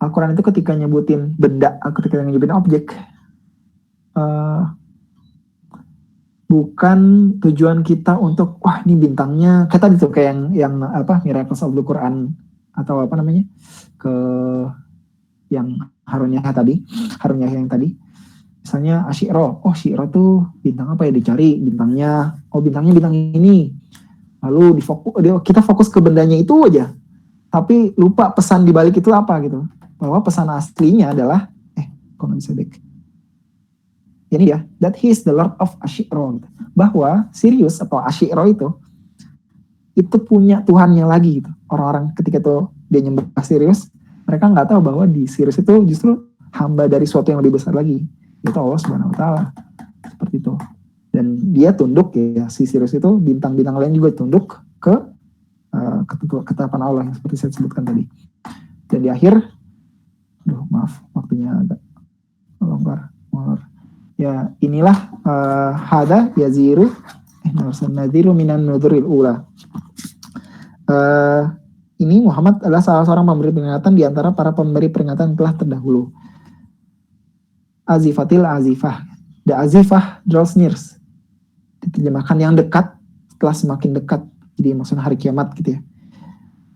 Al-Quran itu ketika nyebutin benda, ketika nyebutin objek, bukan tujuan kita untuk wah ini bintangnya kayak tadi tuh kayak yang apa Miracles of the Quran atau apa namanya ke yang Harun Yahya yang tadi misalnya Asy'ira, oh Syi'ra tuh bintang apa ya, dicari bintangnya, oh bintangnya bintang ini, lalu kita fokus ke bendanya itu aja, tapi lupa pesan di balik itu apa gitu, bahwa pesan aslinya adalah kok nggak bisa back ini ya, that he is the Lord of Asy'ira gitu. Bahwa Sirius atau Asy'ira itu punya Tuhannya lagi gitu. Orang-orang ketika itu dia nyembah Sirius, mereka nggak tahu bahwa di Sirius itu justru hamba dari suatu yang lebih besar lagi, itu Allah Subhanahu Wa Taala, seperti itu. Dan dia tunduk ya, si Sirius itu, bintang-bintang lain juga tunduk ke ketetapan Allah yang seperti saya sebutkan tadi. Dan di akhir, maaf waktunya agak longgar. Ya inilah hada yaziru nadhiru minan nudhuril ula. Ini Muhammad adalah salah seorang pemberi peringatan di antara para pemberi peringatan yang telah terdahulu. Azifatil azifah. The azifah draws near. Diterjemahkan yang dekat setelah semakin dekat. Jadi maksudnya hari kiamat gitu ya.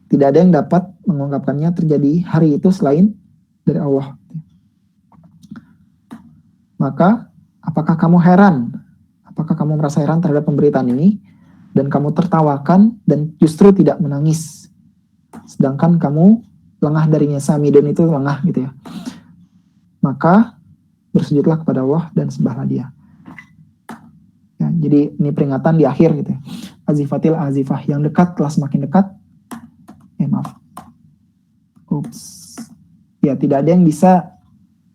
Tidak ada yang dapat mengungkapkannya terjadi hari itu selain dari Allah. Maka apakah kamu heran? Apakah kamu merasa heran terhadap pemberitaan ini dan kamu tertawakan dan justru tidak menangis? Sedangkan kamu lengah darinya, Samidun itu lengah gitu ya. Maka bersujudlah kepada Allah dan sembahlah Dia. Ya, jadi ini peringatan di akhir gitu ya. Azifatil azifah, yang dekat telah semakin dekat. Ya, tidak ada yang bisa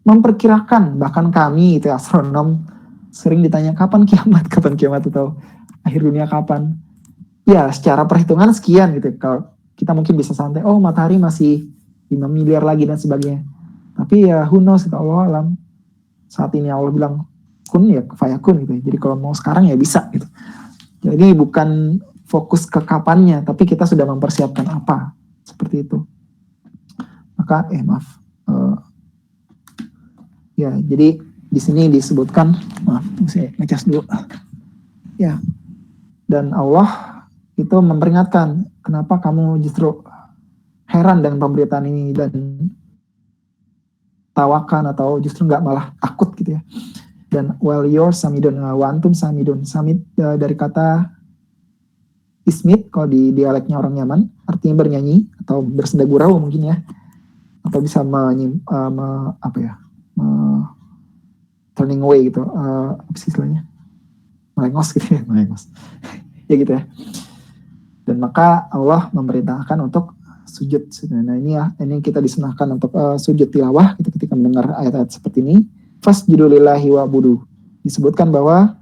memperkirakan, bahkan kami itu astronom sering ditanya kapan kiamat atau akhir dunia kapan. Ya, secara perhitungan sekian gitu. Kalau kita mungkin bisa santai, oh matahari masih 5 miliar lagi dan sebagainya. Tapi ya who knows, itu Allah alam. Saat ini Allah bilang kun ya fayakun gitu. Jadi kalau mau sekarang ya bisa gitu. Jadi bukan fokus ke kapannya, tapi kita sudah mempersiapkan apa, seperti itu. Maka ya jadi di sini disebutkan, maaf saya ngecas dulu. Ya, dan Allah itu memperingatkan, kenapa kamu justru heran dengan pemberitaan ini dan tawakan atau justru nggak malah takut gitu ya. Dan while you're samidun, wa antum samidun. Samid dari kata ismid, kalau di dialeknya orang Yaman, artinya bernyanyi atau bersenda gurau mungkin ya, atau bisa turning away gitu, apa sih istilahnya, melengos gitu ya, ya gitu ya. Dan maka Allah memerintahkan untuk sujud. Nah ini kita disunahkan untuk sujud tilawah gitu, ketika mendengar ayat-ayat seperti ini. Fasjudu lillahi wa'budu. Disebutkan bahwa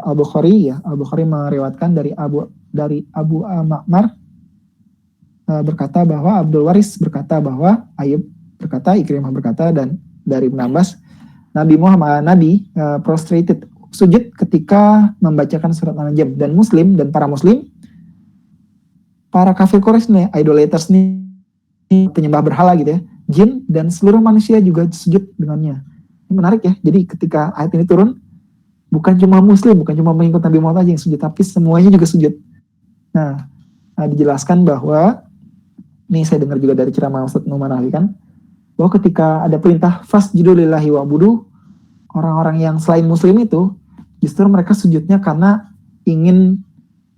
Al-Bukhari meriwayatkan dari Abu Ma'mar berkata bahwa Abdul Waris berkata bahwa Ayub berkata, Ikrimah berkata, dan dari Ibn Abbas, Nabi prostrated, sujud ketika membacakan surat An-Najm, dan Muslim dan para Muslim, para kafir Quraisy nih, idolaters nih, penyembah berhala gitu ya, jin dan seluruh manusia juga sujud dengannya. Ini menarik ya. Jadi ketika ayat ini turun, bukan cuma Muslim, bukan cuma mengikut Nabi Muhammad aja yang sujud, tapi semuanya juga sujud. Nah, dijelaskan bahwa, ini saya dengar juga dari ceramah Ustaz Numan Ali kan, bahwa ketika ada perintah fasjudu lillahi wa'budu, orang-orang yang selain Muslim itu justru mereka sujudnya karena ingin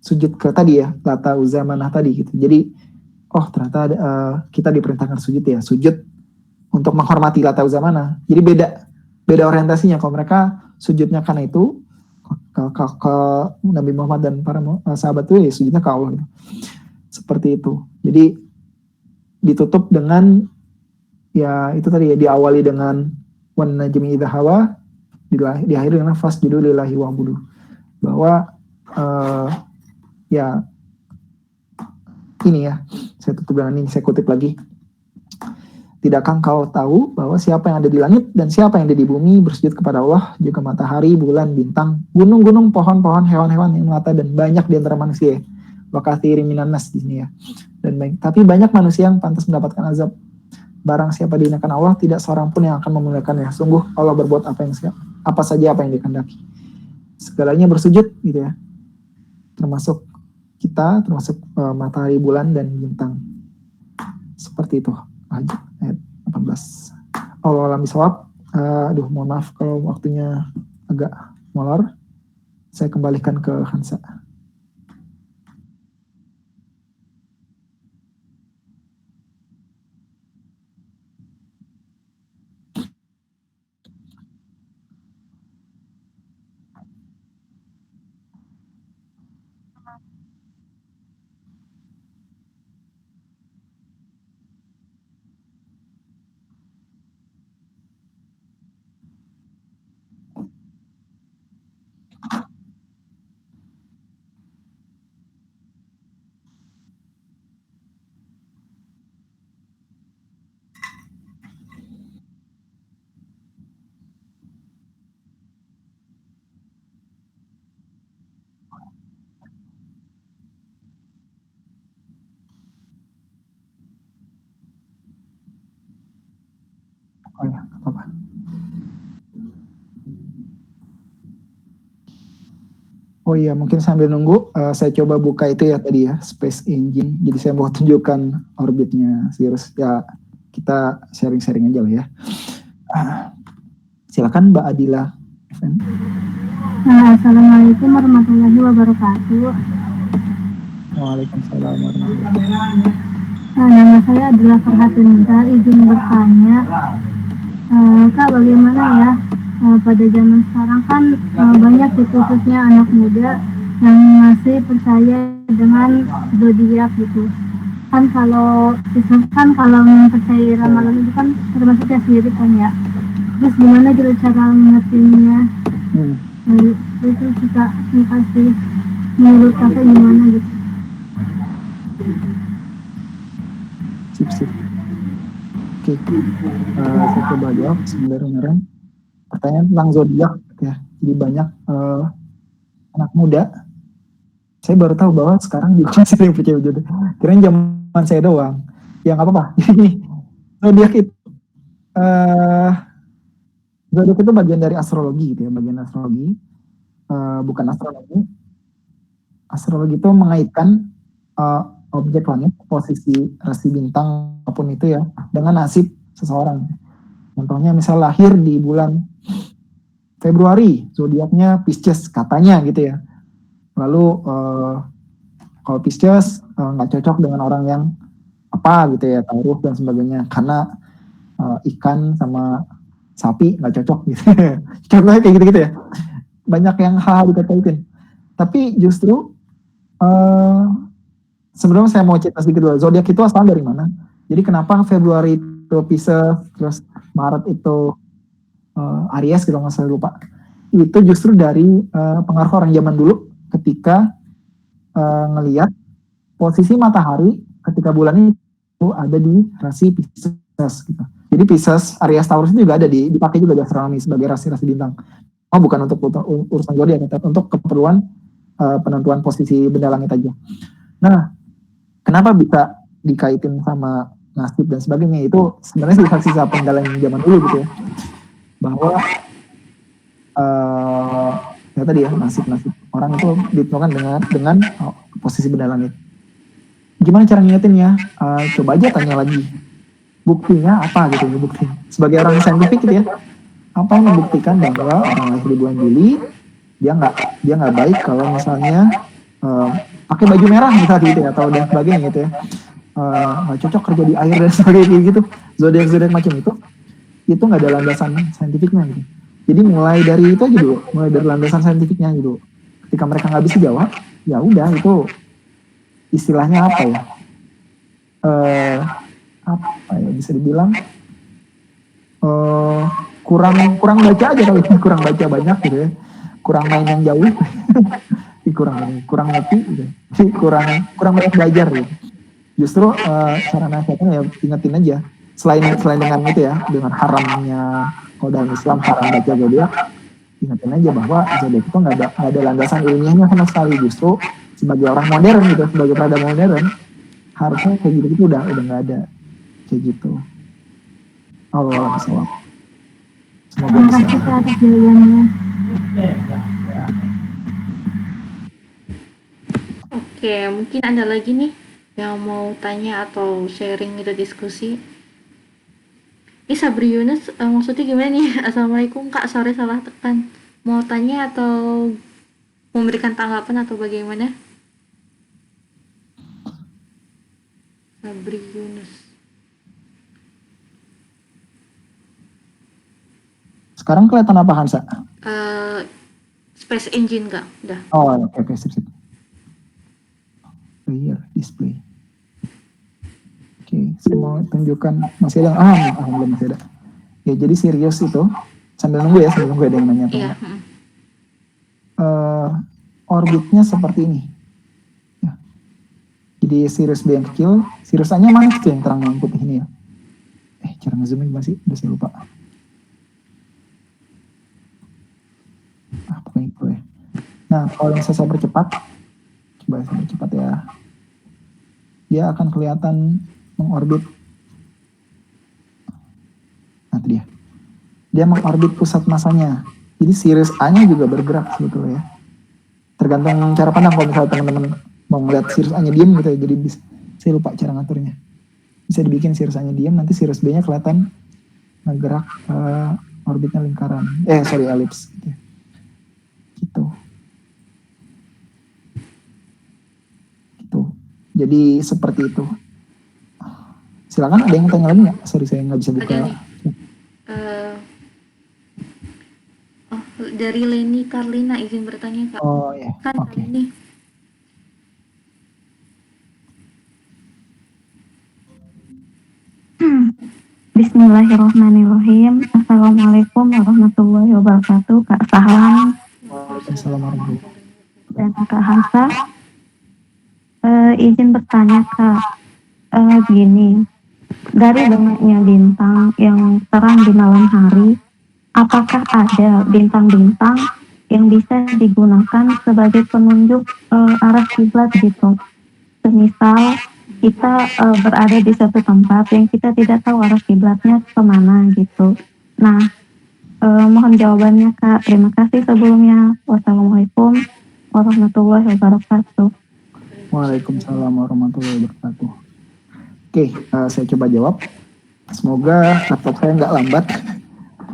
sujud ke tadi ya, Lata Uzza Manah tadi gitu. Jadi ternyata kita diperintahkan sujud ya, sujud untuk menghormati Lata Uzza Manah. Jadi beda orientasinya. Kalau mereka sujudnya karena itu ke Nabi Muhammad dan para sahabat itu ya sujudnya ke Allah gitu. Seperti itu. Jadi ditutup dengan ya itu tadi ya, diawali dengan wan najmi idza hawa, diakhiri dengan fasjudu lillahi wa'budu. Bahwa ya ini ya, saya tutup dengan ini, saya kutip lagi. Tidakkah engkau tahu bahwa siapa yang ada di langit dan siapa yang ada di bumi bersujud kepada Allah, juga matahari, bulan, bintang, gunung-gunung, pohon-pohon, hewan-hewan yang melata, dan banyak di antara manusia. Wa katsirin minan nas di sini ya. Tapi banyak manusia yang pantas mendapatkan azab. Barang siapa diingatkan Allah, tidak seorang pun yang akan memuliakannya. Sungguh Allah berbuat apa saja apa yang dikehendaki. segalanya bersujud gitu ya, termasuk kita, termasuk matahari, bulan, dan bintang. Seperti itu. Lanjut ayat 18. Allah alam bisawab. Mohon maaf kalau waktunya agak molor. Saya kembalikan ke Hansa. Oh ya, apa-apa. Oh iya, mungkin sambil nunggu, saya coba buka itu ya tadi ya, Space Engine. Jadi saya mau tunjukkan orbitnya Sirius. Ya, kita sharing-sharing aja lah ya. Silakan Mbak Adila. Assalamualaikum warahmatullahi wabarakatuh. Waalaikumsalam warahmatullahi wabarakatuh. Nama saya adalah Farhatunisa, izin bertanya, Kak, bagaimana ya pada zaman sekarang kan banyak khususnya anak muda yang masih percaya dengan zodiak gitu. Kan kalau mempercayai ramalan itu kan termasuknya sirik kan ya. Terus gimana gitu cara mengertinya? Itu kita kasih menurut kakak gimana gitu? Sip. Oke. Saya coba jawab sebenarnya. Pertanyaan tentang zodiak ya. Jadi banyak anak muda. Saya baru tahu bahwa sekarang juga masih ada yang percaya zodiak. Kirain zaman saya doang. Ya nggak apa-apa. Jadi zodiak itu bagian dari astrologi gitu ya, bagian astrologi. Bukan astronomi. Astrologi itu mengaitkan objek langit, posisi rasi bintang apapun itu ya, dengan nasib seseorang. Contohnya misal lahir di bulan Februari, zodiaknya Pisces katanya gitu ya. Lalu kalau Pisces nggak cocok dengan orang yang apa gitu ya, Taurus dan sebagainya, karena ikan sama sapi nggak cocok gitu. Contohnya kayak gitu-gitu ya. Banyak yang hal dikaitin. Tapi justru sebenarnya saya mau cerita sedikit dulu. Zodiak itu asal dari mana? Jadi kenapa Februari itu Pisces, terus Maret itu Aries gitu nggak saya lupa. Itu justru dari pengaruh orang zaman dulu ketika ngelihat posisi matahari ketika bulan itu ada di rasi Pisces gitu. Jadi Pisces, Aries, Taurus itu juga ada dipakai juga di astronomi sebagai rasi-rasi bintang. Oh, bukan untuk urusan zodiak, tapi untuk keperluan penentuan posisi benda langit aja. Nah, kenapa bisa dikaitin sama nasib dan sebagainya, itu sebenarnya sisa-sisa penggalan zaman dulu gitu ya, bahwa ya tadi ya, nasib orang itu ditentukan dengan posisi benda langit. Gimana cara ngingetinnya? Coba aja tanya lagi, buktinya apa gitu ya, bukti sebagai orang saintifik gitu ya, apa yang membuktikan bahwa orang lahir di bulan Juli dia nggak baik kalau misalnya pakai baju merah misalnya gitu ya, atau dan sebagainya gitu ya, nggak cocok kerja di air dan sebagainya gitu. Zodiak macam itu nggak ada landasan saintifiknya gitu. Jadi mulai dari itu aja dulu, mulai dari landasan saintifiknya gitu. Ketika mereka nggak bisa jawab, ya udah itu istilahnya apa ya, apa ya bisa dibilang kurang baca aja kali, kurang baca banyak gitu ya, kurang main yang jauh. kurang ngerti gitu. kurang banyak belajar gitu. Justru cara nasihatnya ya ingetin aja, selain dengan itu ya, dengan haramnya kalau dalam Islam haram baca zodiak, ingetin aja bahwa zodiak itu nggak ada landasan ilmiahnya sama sekali. Justru sebagai orang modern gitu, sebagai peradaban modern, harusnya kayak gitu udah nggak ada kayak gitu. Allah SWT. Semoga bisa. Terima kasih atas jawabannya. Oke, mungkin ada lagi nih yang mau tanya atau sharing gitu diskusi. Ini Sabri Yunus, maksudnya gimana nih? Assalamualaikum Kak, sore salah tekan. Mau tanya atau memberikan tanggapan atau bagaimana? Sabri Yunus. Sekarang kelihatan apa Hansa? Eh, Space Engine Kak, udah. Oh, oke, sip. Player display. Oke, saya mau tunjukkan masih ada. Belum masih ada. Ya, jadi Sirius itu sambil nunggu ya, ada yang nanya. Iya. Orbitnya seperti ini. Ya. Jadi Sirius B yang kecil, Sirius A-nya mana tuh yang terang yang putih ini ya? Cara ngezooming masih, udah saya lupa. Pokoknya itu ya. Nah, kalau yang saya percepat, coba saya percepat ya. Dia akan kelihatan mengorbit. Nah, itu dia. Dia mengorbit pusat masanya. Jadi Sirius A-nya juga bergerak sebetulnya ya. Tergantung cara pandang. Kalau misalnya teman-teman mau ngeliat Sirius A-nya diam gitu ya, jadi bisa. Saya lupa cara ngaturnya. Bisa dibikin Sirius A-nya diam, nanti Sirius B-nya kelihatan ngegerak orbitnya lingkaran. Elips. Gitu. Jadi seperti itu. Silakan, ada yang tanya lagi nggak? Sorry, saya nggak bisa buka. Dari Leni Karlina izin bertanya Kak. Oh ya, Oke. Ini Bismillahirrahmanirrahim. Assalamualaikum warahmatullahi wabarakatuh. Kak Sahlan. Waalaikumsalam warahmatullahi wabarakatuh. Dan Kak Hansa. Izin bertanya Kak, gini, dari banyaknya bintang yang terang di malam hari, apakah ada bintang-bintang yang bisa digunakan sebagai penunjuk arah kiblat gitu? Semisal kita berada di suatu tempat yang kita tidak tahu arah kiblatnya kemana gitu. Nah, mohon jawabannya Kak. Terima kasih sebelumnya. Wassalamualaikum warahmatullahi wabarakatuh. Waalaikumsalam warahmatullahi wabarakatuh. Oke, saya coba jawab. Semoga laptop saya nggak lambat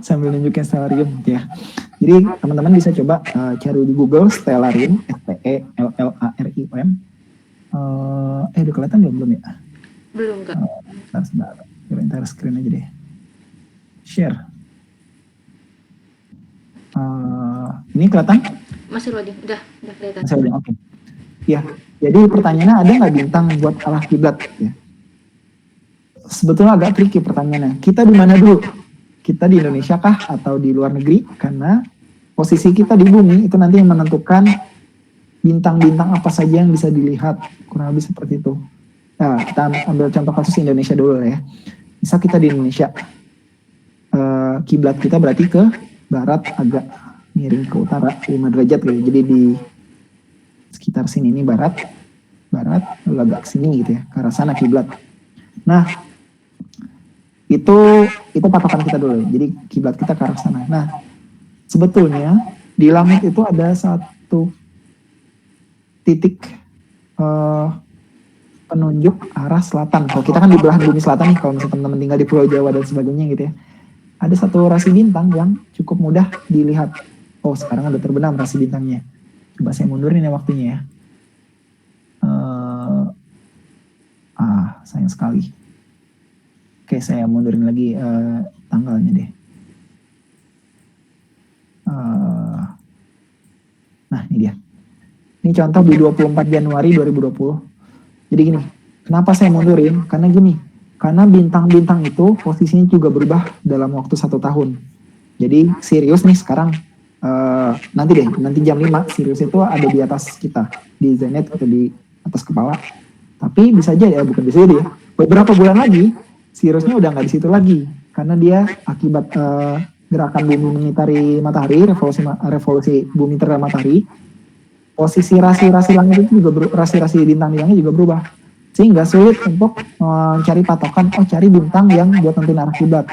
sambil nunjukin stellarium ya. Jadi teman-teman bisa coba cari di Google stellarium, STELLARIUM. Udah kelihatan belum ya? Belum Kak. Sebentar, entire screen aja deh. Share. Ini kelihatan? Masih loading, udah kelihatan. Masih loading, oke. Ya, jadi pertanyaannya ada nggak bintang buat arah kiblat? Ya. Sebetulnya agak tricky pertanyaannya. Kita di mana dulu? Kita di Indonesia kah atau di luar negeri? Karena posisi kita di bumi itu nanti yang menentukan bintang-bintang apa saja yang bisa dilihat. Kurang lebih seperti itu. Nah, kita ambil contoh kasus Indonesia dulu ya. Misal kita di Indonesia, kiblat kita berarti ke barat, agak miring ke utara 5 derajat gitu. Jadi di sekitar sini ini barat, lalu agak ke sini gitu ya, ke arah sana kiblat. Nah, itu patokan kita dulu. Jadi kiblat kita ke arah sana. Nah, sebetulnya di langit itu ada satu titik penunjuk arah selatan. Kalau kita kan di belahan bumi selatan nih, kalau misalnya teman-teman tinggal di Pulau Jawa dan sebagainya gitu ya. Ada satu rasi bintang yang cukup mudah dilihat. Oh, sekarang udah terbenam rasi bintangnya. Coba saya mundurin ya waktunya ya. Sayang sekali. Oke, saya mundurin lagi tanggalnya deh. Nah, ini dia. Ini contoh di 24 Januari 2020. Jadi gini, kenapa saya mundurin? Karena gini, karena bintang-bintang itu posisinya juga berubah dalam waktu 1 tahun. Jadi Sirius nih sekarang, nanti jam 5, Sirius itu ada di atas kita, di zenith atau di atas kepala. Tapi bisa aja ya, bukan bisa aja ya. Beberapa bulan lagi, Siriusnya udah nggak di situ lagi. Karena dia akibat gerakan bumi mengitari matahari, revolusi bumi terhadap matahari, posisi rasi-rasi langit itu juga rasi-rasi bintang di langit juga berubah, sehingga sulit untuk mencari patokan, cari bintang yang buat nentuin arah kiblat.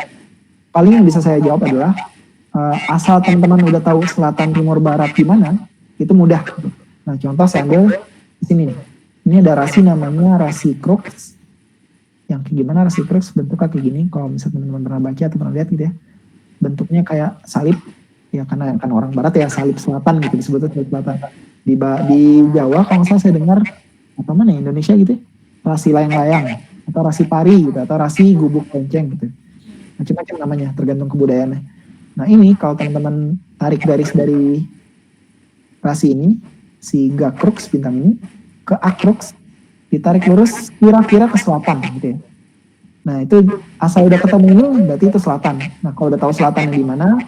Paling yang bisa saya jawab adalah asal teman-teman udah tahu selatan, timur, barat di mana, itu mudah. Nah, contoh saya ambil di sini nih. Ini ada rasi namanya rasi Crookes. Yang kayak gimana rasi Crookes? Bentuknya kayak gini. Kalau misalnya teman-teman pernah baca atau pernah lihat gitu ya. Bentuknya kayak salib. Ya karena kan orang barat ya, salib selatan gitu disebutnya, salib selatan. Di Jawa kalau nggak salah saya dengar, apa mana ya, Indonesia gitu ya, rasi layang-layang atau rasi pari gitu, atau rasi gubuk kenceng gitu. Macam-macam namanya tergantung kebudayaannya. Nah ini kalau teman-teman tarik garis dari rasi ini, si Gakrux bintang ini ke Akrux, ditarik lurus kira-kira ke selatan gitu ya. Nah itu asal udah ketemu ini berarti itu selatan. Nah kalau udah tahu selatannya di mana,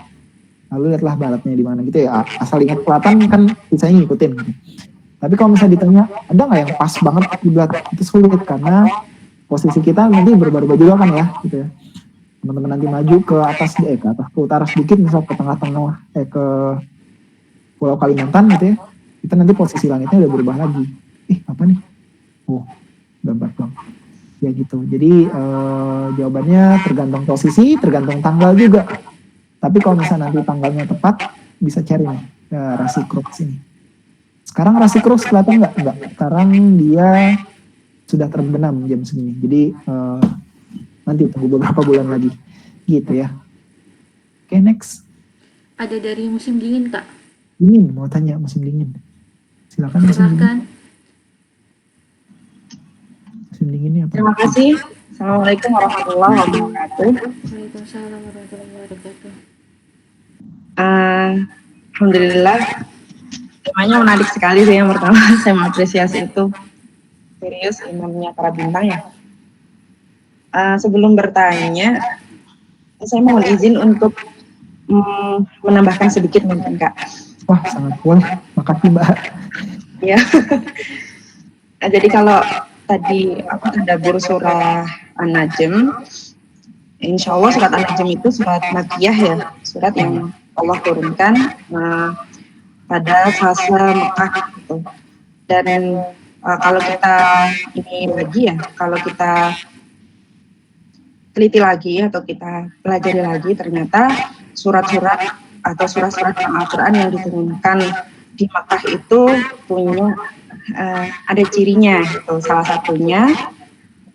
lalu lihatlah baratnya di mana gitu ya. Asal ingat selatan kan bisa ngikutin gitu. Tapi kalau misalnya ditanya ada nggak yang pas banget kiblat, itu sulit karena posisi kita nanti berubah-ubah juga kan ya gitu ya. Teman-teman nanti maju ke atas ke utara sedikit, misal ke tengah-tengah ke Pulau Kalimantan gitu ya, kita nanti posisi langitnya udah berubah lagi. Apa nih? Oh, gambar dong. Ya gitu. Jadi jawabannya tergantung posisi, tergantung tanggal juga. Tapi kalau misalnya nanti tanggalnya tepat, bisa cari nih rasi Crookes ini. Sekarang rasi Crookes kelihatan nggak? Nggak. Sekarang dia sudah terbenam jam segini. Jadi nanti tunggu beberapa bulan lagi. Gitu ya. Oke, next. Ada dari musim dingin, Kak. Dingin, mau tanya musim dingin. Silakan. Silakan. Musim dinginnya apa? Terima kasih. Assalamualaikum warahmatullahi wabarakatuh. Waalaikumsalam warahmatullahi wabarakatuh. Alhamdulillah, temanya menarik sekali sih. Yang pertama, saya mengapresiasi itu. Serius, imamnya para bintang ya. Sebelum bertanya, saya mohon izin untuk menambahkan sedikit mungkin, Kak. Wah, sangat boleh. Makasih, Mbak. Ya. Jadi kalau tadi aku tadabbur surah An-Najm, insya Allah surat An-Najm itu surat Makkiyah ya, surat yang Allah turunkan pada fase Mekah gitu. Dan kalau kita ini lagi ya, kalau kita teliti lagi atau kita pelajari lagi, ternyata surat-surat atau surat-surat Al-Quran yang diturunkan di Mekah itu punya ada cirinya gitu. Salah satunya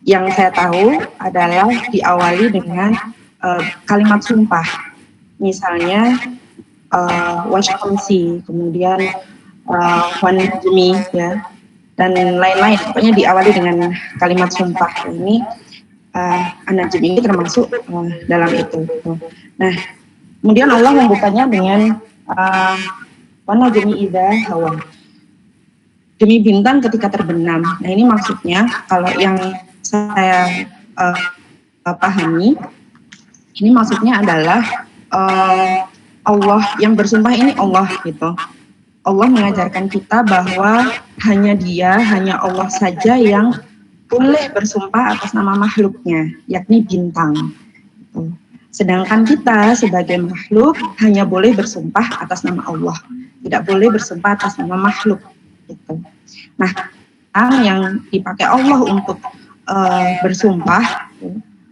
yang saya tahu adalah diawali dengan kalimat sumpah, misalnya wasyamsi, kemudian wanjumi ya, dan lain-lain. Pokoknya diawali dengan kalimat sumpah. Ini An-Najm ini termasuk dalam itu. Nah, kemudian Allah membukanya dengan wanajmi idza hawa, demi bintang ketika terbenam. Nah ini maksudnya kalau yang saya pahami, ini maksudnya adalah Allah yang bersumpah ini Allah gitu. Allah mengajarkan kita bahwa hanya Dia, hanya Allah saja yang boleh bersumpah atas nama makhluknya, yakni bintang. Gitu. Sedangkan kita sebagai makhluk hanya boleh bersumpah atas nama Allah, tidak boleh bersumpah atas nama makhluk. Gitu. Nah, yang dipakai Allah untuk bersumpah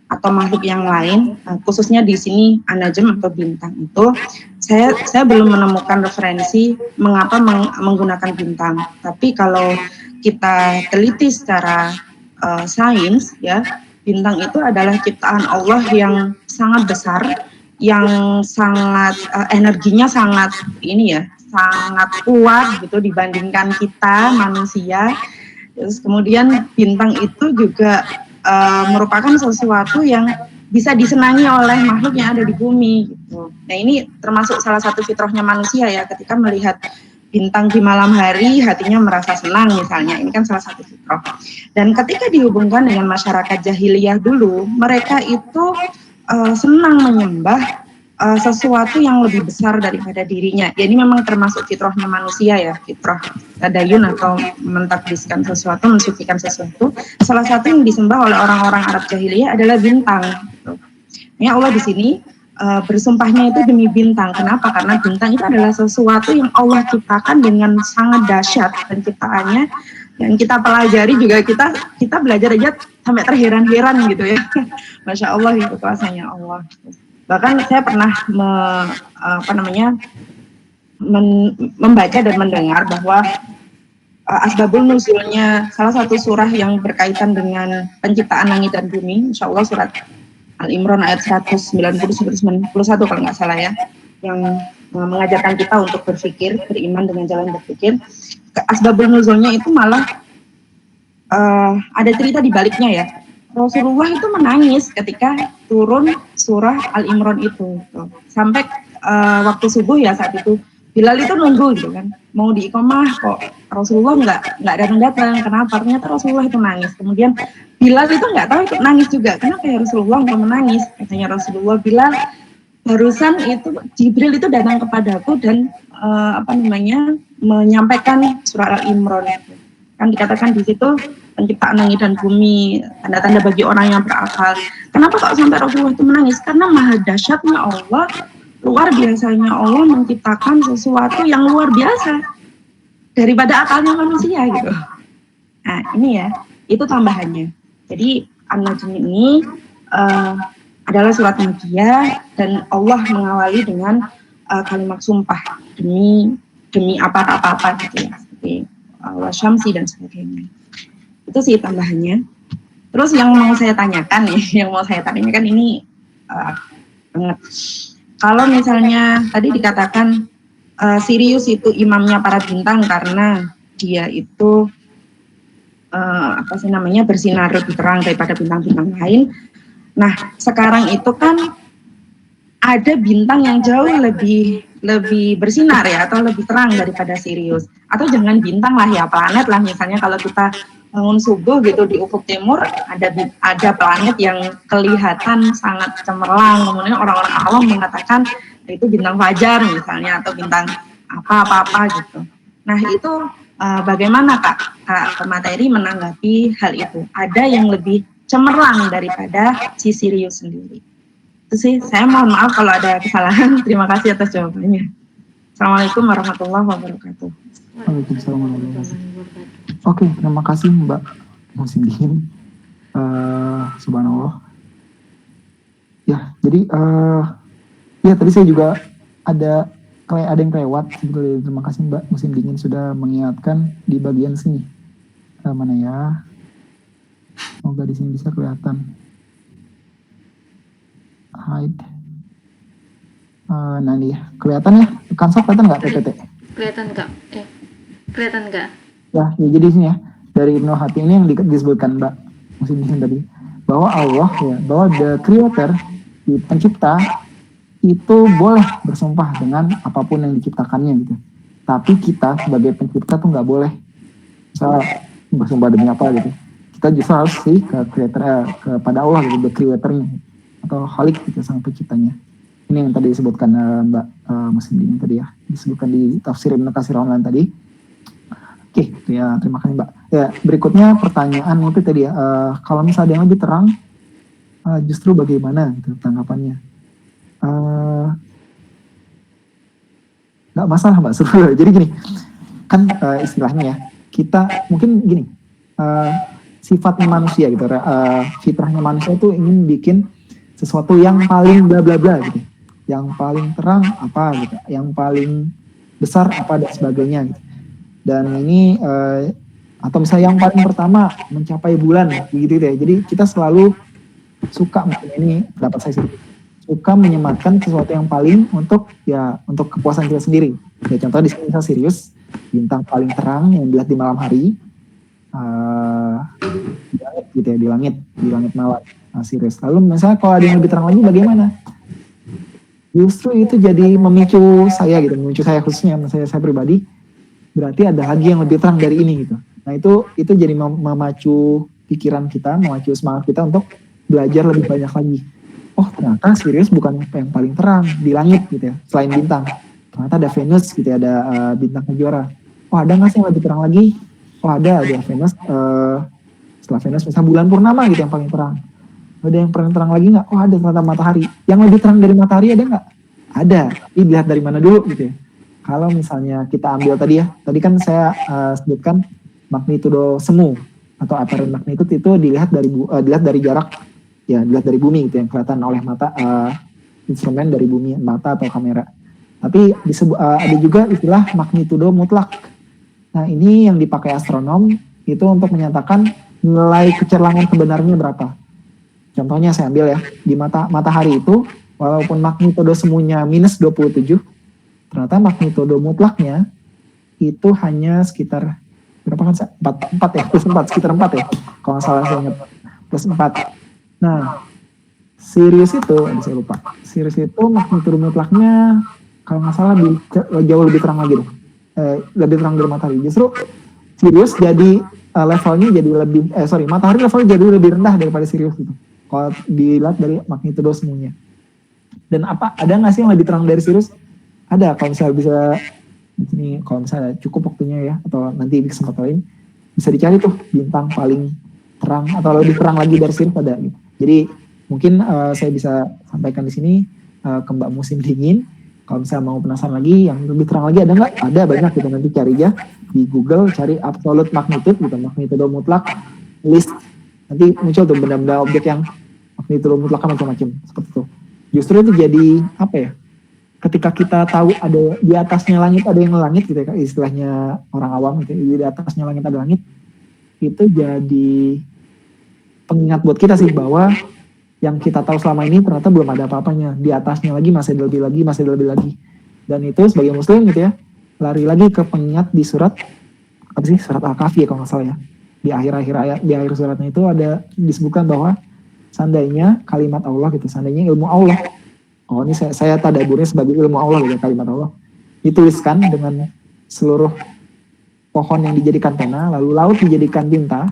atau makhluk yang lain, khususnya di sini An-Najm atau bintang itu, saya belum menemukan referensi mengapa menggunakan bintang. Tapi kalau kita teliti secara sains, ya, bintang itu adalah ciptaan Allah yang sangat besar, yang sangat energinya sangat ini ya, sangat kuat gitu dibandingkan kita manusia. Terus kemudian bintang itu juga merupakan sesuatu yang bisa disenangi oleh makhluk yang ada di bumi gitu. Nah ini termasuk salah satu fitrahnya manusia ya, ketika melihat bintang di malam hari hatinya merasa senang misalnya, ini kan salah satu fitrah. Dan ketika dihubungkan dengan masyarakat jahiliyah dulu, mereka itu senang menyembah sesuatu yang lebih besar daripada dirinya. Jadi memang termasuk fitrahnya manusia ya, fitrah tadayun atau mentakdiskan sesuatu, mensucikan sesuatu. Salah satu yang disembah oleh orang-orang Arab jahiliyah adalah bintang. Gitu. Ya Allah di sini bersumpahnya itu demi bintang. Kenapa? Karena bintang itu adalah sesuatu yang Allah ciptakan dengan sangat dahsyat, dan ciptaannya yang kita pelajari juga kita belajar aja sampai terheran-heran gitu ya. Masya Allah itu kuasanya Allah. Bahkan saya pernah membaca dan mendengar bahwa asbabul nuzulnya salah satu surah yang berkaitan dengan penciptaan langit dan bumi, insya Allah surat Al-Imran ayat 190-191 kalau nggak salah ya, yang mengajarkan kita untuk berpikir, beriman dengan jalan berpikir. Asbabul nuzulnya itu malah ada cerita di baliknya ya. Rasulullah itu menangis ketika turun surah Al-Imran itu. Sampai waktu subuh ya saat itu Bilal itu nunggu gitu kan, mau diiqomah kok Rasulullah nggak datang. Kenapa? Ternyata Rasulullah itu nangis. Kemudian Bilal itu nggak tahu itu nangis juga. Kenapa ya Rasulullah nggak menangis? Katanya Rasulullah, Bilal, barusan itu Jibril itu datang kepadaku dan menyampaikan surah Al-Imran. Kan dikatakan di situ penciptaan langit dan bumi, tanda-tanda bagi orang yang berakal. Kenapa kok sampai Rasulullah itu menangis? Karena maha dahsyatnya Allah, luar biasanya Allah menciptakan sesuatu yang luar biasa daripada akalnya manusia gitu. Nah ini ya, itu tambahannya. Jadi An-Najm ini adalah surat Makkiyah dan Allah mengawali dengan kalimat sumpah demi apa-apa gitu ya, seperti wasyamsi dan sebagainya. Itu sih tambahannya. Terus yang mau saya tanyakan ini banget. Kalau misalnya tadi dikatakan Sirius itu imamnya para bintang karena dia itu bersinar lebih terang daripada bintang-bintang lain. Nah, sekarang itu kan ada bintang yang jauh lebih bersinar ya, atau lebih terang daripada Sirius. Atau jangan bintang lah ya, planet lah, misalnya kalau kita bangun subuh gitu di ufuk timur ada planet yang kelihatan sangat cemerlang, kemudian orang-orang awam mengatakan itu bintang fajar misalnya, atau bintang apa gitu. Nah itu bagaimana Kak Pemateri menanggapi hal itu? Ada yang lebih cemerlang daripada si Sirius sendiri. Itu sih, saya mohon maaf kalau ada kesalahan. Terima kasih atas jawabannya. Assalamualaikum warahmatullahi wabarakatuh. Waalaikumsalam warahmatullahi wabarakatuh. Oke, terima kasih Mbak Musimdin. Subhanallah. Ya, jadi ya tadi saya juga ada yang kelewat sebetulnya. Terima kasih Mbak Musimdin sudah mengingatkan di bagian sini. Mana ya? Semoga di sini bisa kelihatan. Hide. Nah ini ya, kelihatan ya? Kansel kelihatan nggak PPT? Kelihatan nggak? Ya, jadi sini ya, dari Ibnu Hatim ini yang disebutkan Mbak Musimdin tadi, bahwa Allah ya, bahwa the creator, pencipta itu boleh bersumpah dengan apapun yang diciptakannya gitu. Tapi kita sebagai pencipta tuh nggak boleh misalnya bersumpah demi apa gitu. Kita justru harus sih ke creator, kepada Allah gitu, the creatornya atau Khalik gitu, sang penciptanya. Ini yang tadi disebutkan Mbak Musimdin tadi ya, disebutkan di tafsir Ibnu Katsir online tadi. Oke, ya terima kasih Mbak. Ya, berikutnya pertanyaan itu tadi ya, kalau misalnya yang lebih terang, justru bagaimana gitu tanggapannya? Nggak masalah Mbak, seru. Jadi gini, kan istilahnya ya, kita mungkin gini, sifatnya manusia gitu, fitrahnya manusia itu ingin bikin sesuatu yang paling bla bla bla gitu, yang paling terang apa gitu, yang paling besar apa dan sebagainya gitu. Dan ini atau misalnya yang paling pertama mencapai bulan begitu ya. Jadi kita selalu suka, ini pendapat saya sendiri, suka menyematkan sesuatu yang paling untuk kepuasan kita sendiri. Ya contoh di sini misal Sirius, bintang paling terang yang dilihat di malam hari, di langit gitu ya, di langit malam, Sirius. Lalu misalnya kalau ada yang lebih terang lagi bagaimana? Justru itu jadi memicu saya khususnya, saya pribadi. Berarti ada lagi yang lebih terang dari ini gitu. Nah itu jadi memacu pikiran kita, memacu semangat kita untuk belajar lebih banyak lagi. Oh ternyata Sirius bukan yang paling terang di langit gitu ya, selain bintang. Ternyata ada Venus gitu ya, ada bintang kejora. Oh ada nggak sih yang lebih terang lagi? Oh ada Venus. Setelah Venus misalnya bulan purnama gitu yang paling terang. Ada yang paling terang lagi nggak? Oh ada ternyata matahari. Yang lebih terang dari matahari ada nggak? Ada. Tapi dilihat dari mana dulu gitu ya. Kalau misalnya kita ambil tadi kan saya sebutkan magnitudo semu atau apparent magnitude itu dilihat dari jarak, ya dilihat dari bumi gitu yang kelihatan oleh mata, instrumen dari bumi, mata atau kamera. Tapi ada juga istilah magnitudo mutlak. Nah, ini yang dipakai astronom itu untuk menyatakan nilai kecerlangan sebenarnya berapa. Contohnya saya ambil ya, di matahari itu walaupun magnitudo semuanya minus 27, ternyata magnitudo mutlaknya itu hanya sekitar berapa kan? 4 ya, plus 4, sekitar 4 ya. Kalau nggak salah saya ingat, plus 4. Nah, Sirius itu, saya lupa. Sirius itu magnitudo mutlaknya kalau nggak salah jauh lebih terang lagi deh. Lebih terang dari matahari. Justru Sirius jadi levelnya jadi lebih, matahari levelnya jadi lebih rendah daripada Sirius itu. Kalau dilihat dari magnitudo semuanya. Dan ada nggak sih yang lebih terang dari Sirius? Ada, kalau misalnya bisa ini, kalau misalnya cukup waktunya ya, atau nanti di kesempatan lain bisa dicari tuh bintang paling terang atau lebih terang lagi dari Sirius ada gitu. Jadi mungkin saya bisa sampaikan di sini ke Mbak Musim Dingin. Kalau misalnya mau penasaran lagi yang lebih terang lagi ada nggak? Ada, banyak gitu, nanti cari aja di Google, cari absolute magnitude gitu, magnitudo mutlak list. Nanti muncul tuh benda-benda objek yang magnitudo mutlaknya macam-macam seperti itu. Justru itu jadi apa ya? Ketika kita tahu ada di atasnya langit ada yang langit gitu ya, istilahnya orang awam gitu, di atasnya langit ada langit, itu jadi pengingat buat kita sih bahwa yang kita tahu selama ini ternyata belum ada apa-apanya. Di atasnya lagi masih ada lebih lagi, masih ada lebih lagi. Dan itu sebagai muslim gitu ya, lari lagi ke pengingat di surat apa sih? Surat Al-Kahfi ya kalau nggak salah ya. Di akhir-akhir ayat, di akhir suratnya itu ada disebutkan bahwa seandainya kalimat Allah gitu, seandainya ilmu Allah. Oh, ini saya tadaburnya sebagai ilmu Allah gitu, kalimat Allah. Dituliskan dengan seluruh pohon yang dijadikan pena, lalu laut dijadikan tinta,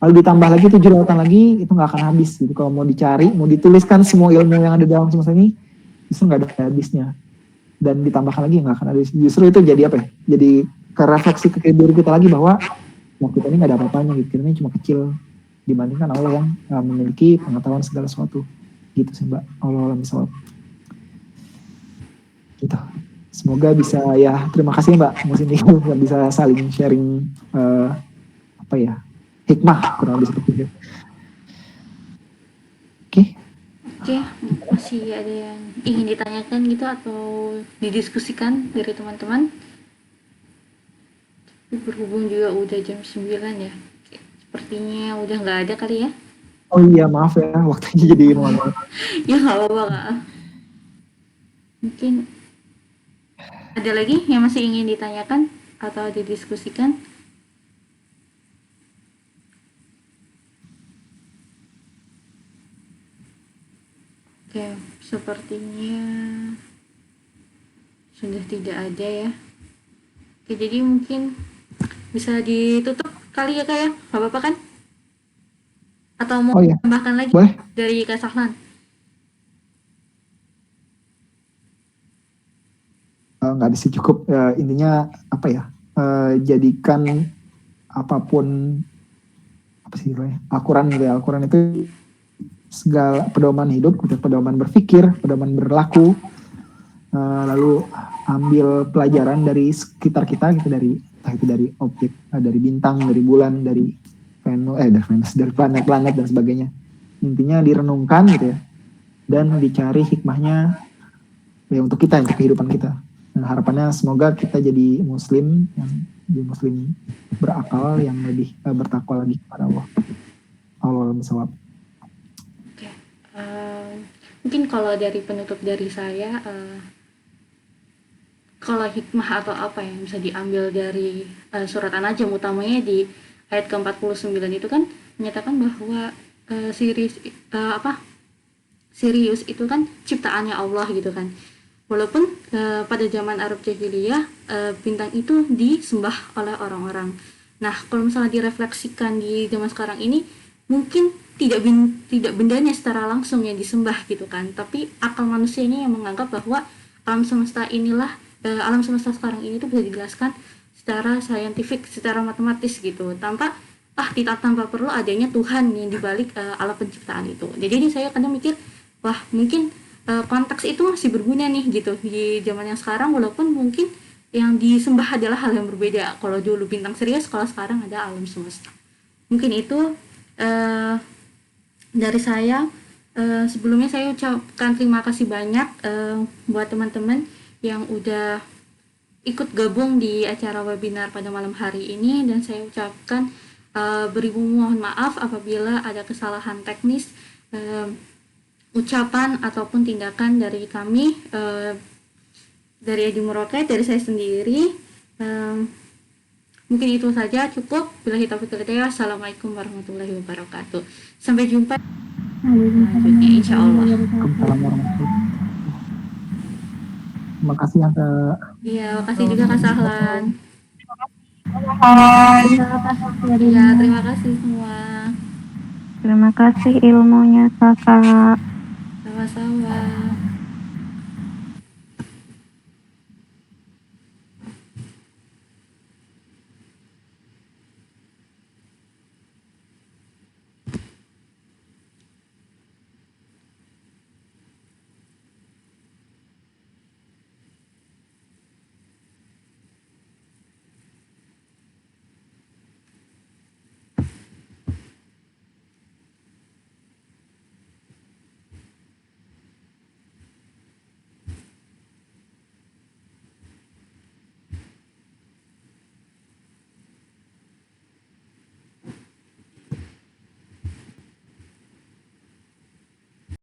lalu ditambah lagi 7 lautan lagi, itu nggak akan habis gitu. Kalau mau dicari, mau dituliskan semua ilmu yang ada dalam semesta ini, justru nggak ada habisnya. Dan ditambahkan lagi nggak akan habis. Justru itu jadi apa ya? Jadi refleksi ke diri kita lagi bahwa kita ini nggak ada apa-apanya gitu. Kita ini cuma kecil dibandingkan Allah yang memiliki pengetahuan segala sesuatu. Gitu sih Mbak. Allah misal. Gitu. Semoga bisa ya. Terima kasih Mbak Musin yang bisa saling sharing hikmah kurang lebih seperti itu. Oke, masih ada yang ingin ditanyakan gitu atau didiskusikan dari teman-teman? Berhubung juga udah jam 9 ya. Sepertinya udah nggak ada kali ya. Oh iya, maaf ya, waktunya jadi malam. Ya nggak apa-apa Kak. Mungkin ada lagi yang masih ingin ditanyakan atau didiskusikan? Oke, sepertinya sudah tidak ada ya. Oke, jadi mungkin bisa ditutup kali ya Kak ya? Gak apa-apa kan? Atau mau tambahkan lagi? Boleh. Dari Kak Sahlan? Nggak bisa cukup. Intinya apa ya? Jadikan apapun Al-Quran gitu ya. Al-Quran itu segala pedoman hidup, pedoman berpikir, pedoman berlaku, lalu ambil pelajaran dari sekitar kita gitu, dari objek, dari bintang, dari bulan, dari Venus, dari planet-planet dan sebagainya. Intinya direnungkan gitu ya, dan dicari hikmahnya ya untuk kita, untuk kehidupan kita. Dan harapannya semoga kita jadi muslim berakal, yang lebih bertakwa lagi kepada Allah. Allah misal. Mungkin kalau dari penutup dari saya, kalau hikmah atau apa yang bisa diambil dari surat An-Najm, utamanya di ayat ke-49 itu kan menyatakan bahwa Sirius itu kan ciptaannya Allah gitu kan. Walaupun pada zaman Arab Jahiliyah bintang itu disembah oleh orang-orang. Nah, kalau misalnya direfleksikan di zaman sekarang ini, mungkin tidak bendanya secara langsung yang disembah gitu kan, tapi akal manusianya yang menganggap bahwa alam semesta sekarang ini tuh bisa dijelaskan secara saintifik, secara matematis gitu, tanpa perlu adanya Tuhan yang dibalik alam penciptaan itu. Jadi saya kadang mikir, wah mungkin konteks itu masih berguna nih gitu di zaman yang sekarang, walaupun mungkin yang disembah adalah hal yang berbeda. Kalau dulu bintang Sirius, kalau sekarang ada alam semesta. Mungkin itu dari saya. Sebelumnya saya ucapkan terima kasih banyak buat teman-teman yang udah ikut gabung di acara webinar pada malam hari ini, dan saya ucapkan beribu mohon maaf apabila ada kesalahan teknis, ucapan ataupun tindakan dari kami, dari Edi Muroket, dari saya sendiri. Mungkin itu saja, cukup. Billahi taufiq wal hidayah. Assalamualaikum warahmatullahi wabarakatuh. Sampai jumpa selanjutnya, insya Allah. Waalaikumsalam warahmatullahi wabarakatuh. Terima kasih ya Kak. Iya, makasih juga Kak Sahlan. Terima kasih Ferry. Iya, terima kasih semua. Terima kasih ilmunya kakak. Sama-sama.